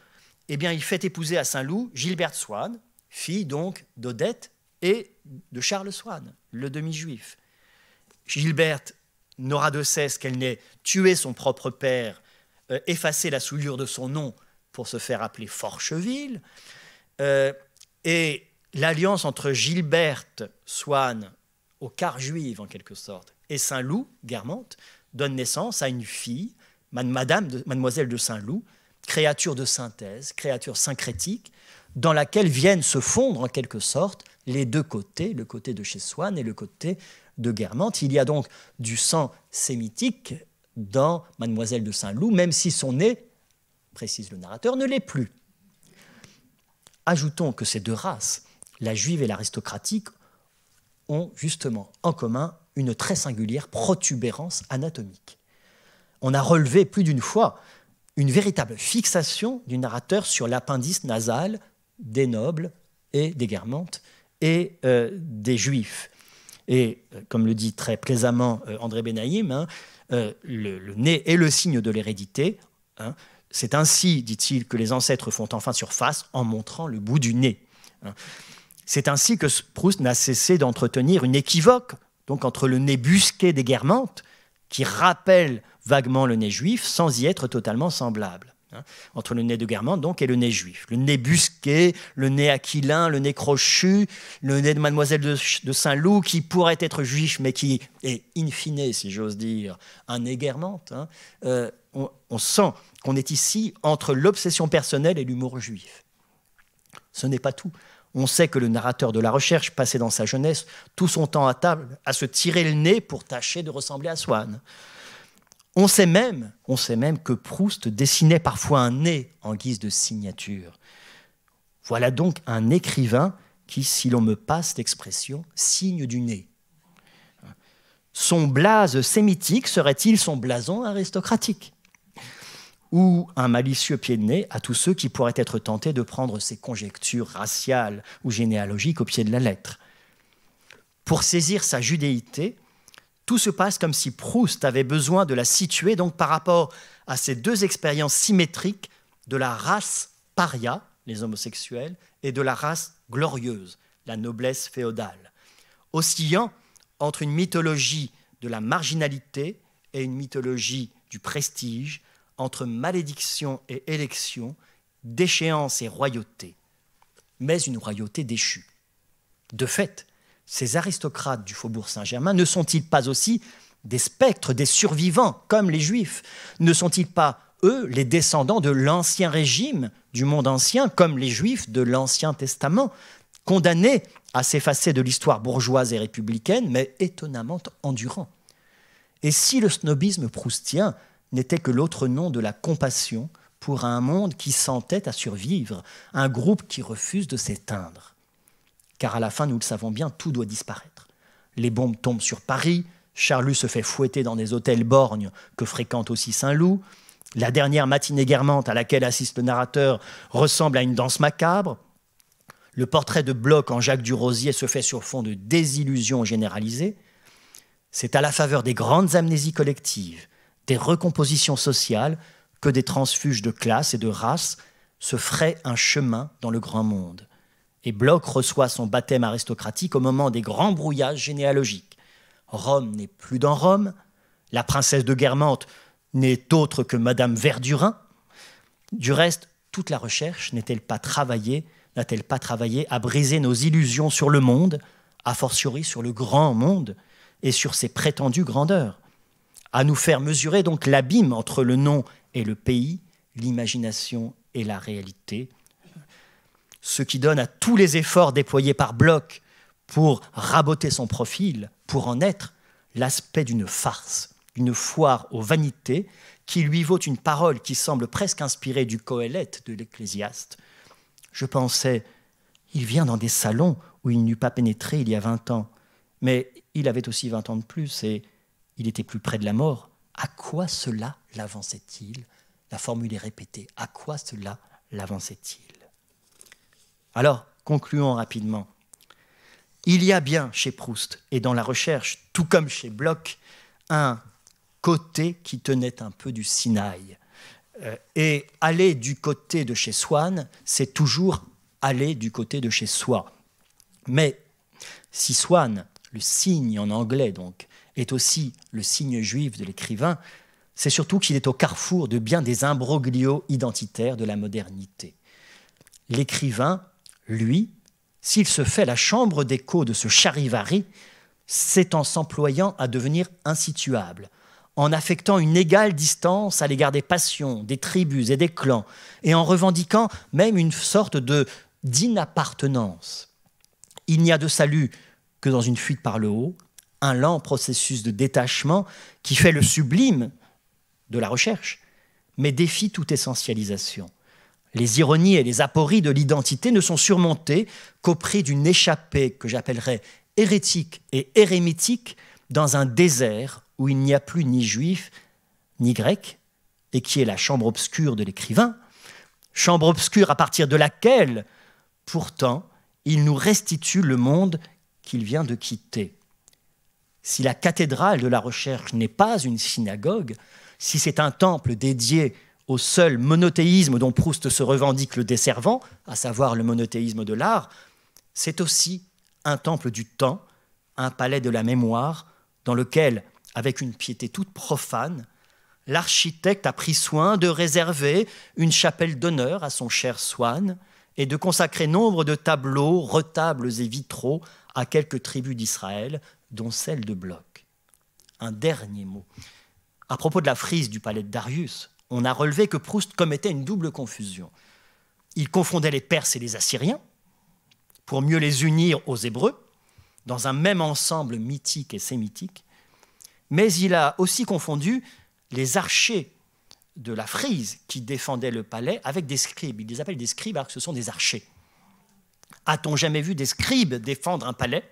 S1: eh bien, il fait épouser à Saint-Loup Gilberte Swann, fille donc d'Odette et de Charles Swann, le demi-juif. Gilberte n'aura de cesse qu'elle n'ait tué son propre père, effacé la souillure de son nom pour se faire appeler Forcheville, et l'alliance entre Gilberte Swann, au quart juive en quelque sorte, et Saint-Loup, Guermantes, donne naissance à une fille, mademoiselle de Saint-Loup, créature de synthèse, créature syncrétique, dans laquelle viennent se fondre en quelque sorte les deux côtés, le côté de chez Swann et le côté de Guermantes. Il y a donc du sang sémitique dans Mademoiselle de Saint-Loup, même si son nez, précise le narrateur, ne l'est plus. Ajoutons que ces deux races, la juive et l'aristocratique, ont justement en commun une très singulière protubérance anatomique. On a relevé plus d'une fois une véritable fixation du narrateur sur l'appendice nasal des nobles et des Guermantes et des juifs. Et comme le dit très plaisamment André Benaïm, le nez est le signe de l'hérédité. C'est ainsi, dit-il, que les ancêtres font enfin surface en montrant le bout du nez. C'est ainsi que Proust n'a cessé d'entretenir une équivoque donc entre le nez busqué des Guermantes, qui rappelle vaguement le nez juif, sans y être totalement semblable. Entre le nez de Guermantes donc et le nez juif. Le nez busqué, le nez aquilin, le nez crochu, le nez de Mademoiselle de Saint-Loup, qui pourrait être juif, mais qui est in fine, si j'ose dire, un nez Guermantes. On sent qu'on est ici entre l'obsession personnelle et l'humour juif. Ce n'est pas tout. On sait que le narrateur de la recherche passait dans sa jeunesse tout son temps à table à se tirer le nez pour tâcher de ressembler à Swann. On sait même que Proust dessinait parfois un nez en guise de signature. Voilà donc un écrivain qui, si l'on me passe l'expression, signe du nez. Son blase sémitique serait-il son blason aristocratique? Ou un malicieux pied de nez à tous ceux qui pourraient être tentés de prendre ces conjectures raciales ou généalogiques au pied de la lettre? Pour saisir sa judéité, tout se passe comme si Proust avait besoin de la situer donc par rapport à ces deux expériences symétriques de la race paria, les homosexuels, et de la race glorieuse, la noblesse féodale, oscillant entre une mythologie de la marginalité et une mythologie du prestige, entre malédiction et élection, déchéance et royauté, mais une royauté déchue. De fait, ces aristocrates du faubourg Saint-Germain ne sont-ils pas aussi des spectres, des survivants, comme les Juifs? Ne sont-ils pas, eux, les descendants de l'Ancien Régime, du monde ancien, comme les Juifs de l'Ancien Testament, condamnés à s'effacer de l'histoire bourgeoise et républicaine, mais étonnamment endurants? Et si le snobisme proustien n'était que l'autre nom de la compassion pour un monde qui s'entête à survivre, un groupe qui refuse de s'éteindre? Car à la fin, nous le savons bien, tout doit disparaître. Les bombes tombent sur Paris, Charlus se fait fouetter dans des hôtels borgnes que fréquente aussi Saint-Loup, la dernière matinée Guermantes à laquelle assiste le narrateur ressemble à une danse macabre, le portrait de Bloch en Jacques Durosier se fait sur fond de désillusion généralisée. C'est à la faveur des grandes amnésies collectives, des recompositions sociales, que des transfuges de classe et de race se feraient un chemin dans le grand monde. Et Bloch reçoit son baptême aristocratique au moment des grands brouillages généalogiques. Rome n'est plus dans Rome, la princesse de Guermantes n'est autre que Madame Verdurin. Du reste, toute la recherche n'a-t-elle pas travaillé à briser nos illusions sur le monde, a fortiori sur le grand monde et sur ses prétendues grandeurs, à nous faire mesurer donc l'abîme entre le nom et le pays, l'imagination et la réalité, ce qui donne à tous les efforts déployés par Bloch pour raboter son profil, pour en être l'aspect d'une farce, une foire aux vanités qui lui vaut une parole qui semble presque inspirée du Qoélète de l'Ecclésiaste. Je pensais, il vient dans des salons où il n'eût pas pénétré il y a 20 ans, mais il avait aussi 20 ans de plus et il était plus près de la mort. À quoi cela l'avançait-il? La formule est répétée. À quoi cela l'avançait-il? Alors, concluons rapidement. Il y a bien chez Proust et dans la recherche, tout comme chez Bloch, un côté qui tenait un peu du Sinaï. Et aller du côté de chez Swann, c'est toujours aller du côté de chez soi. Mais si Swann, le signe en anglais donc, est aussi le signe juif de l'écrivain, c'est surtout qu'il est au carrefour de bien des imbroglios identitaires de la modernité. L'écrivain, lui, s'il se fait la chambre d'écho de ce charivari, c'est en s'employant à devenir insituable, en affectant une égale distance à l'égard des passions, des tribus et des clans, et en revendiquant même une sorte d'inappartenance. Il n'y a de salut que dans une fuite par le haut, un lent processus de détachement qui fait le sublime de la recherche, mais défie toute essentialisation. Les ironies et les apories de l'identité ne sont surmontées qu'au prix d'une échappée que j'appellerais hérétique et érémitique dans un désert où il n'y a plus ni juif ni grec, et qui est la chambre obscure de l'écrivain, chambre obscure à partir de laquelle, pourtant, il nous restitue le monde qu'il vient de quitter. Si la cathédrale de la recherche n'est pas une synagogue, si c'est un temple dédié au seul monothéisme dont Proust se revendique le desservant, à savoir le monothéisme de l'art, c'est aussi un temple du temps, un palais de la mémoire, dans lequel, avec une piété toute profane, l'architecte a pris soin de réserver une chapelle d'honneur à son cher Swann et de consacrer nombre de tableaux, retables et vitraux à quelques tribus d'Israël, dont celle de Bloch. Un dernier mot. À propos de la frise du palais de Darius, on a relevé que Proust commettait une double confusion. Il confondait les Perses et les Assyriens pour mieux les unir aux Hébreux, dans un même ensemble mythique et sémitique, mais il a aussi confondu les archers de la frise qui défendaient le palais avec des scribes. Il les appelle des scribes alors que ce sont des archers. A-t-on jamais vu des scribes défendre un palais ?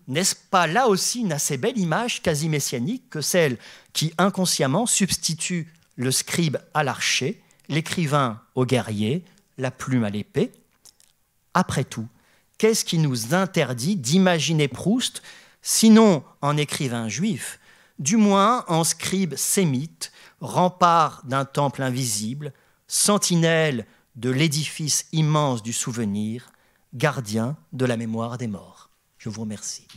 S1: N'est-ce pas là aussi une assez belle image quasi messianique que celle qui inconsciemment substitue le scribe à l'archer, l'écrivain au guerrier, la plume à l'épée ? Après tout, qu'est-ce qui nous interdit d'imaginer Proust, sinon en écrivain juif, du moins en scribe sémite, rempart d'un temple invisible, sentinelle de l'édifice immense du souvenir, gardien de la mémoire des morts. Je vous remercie.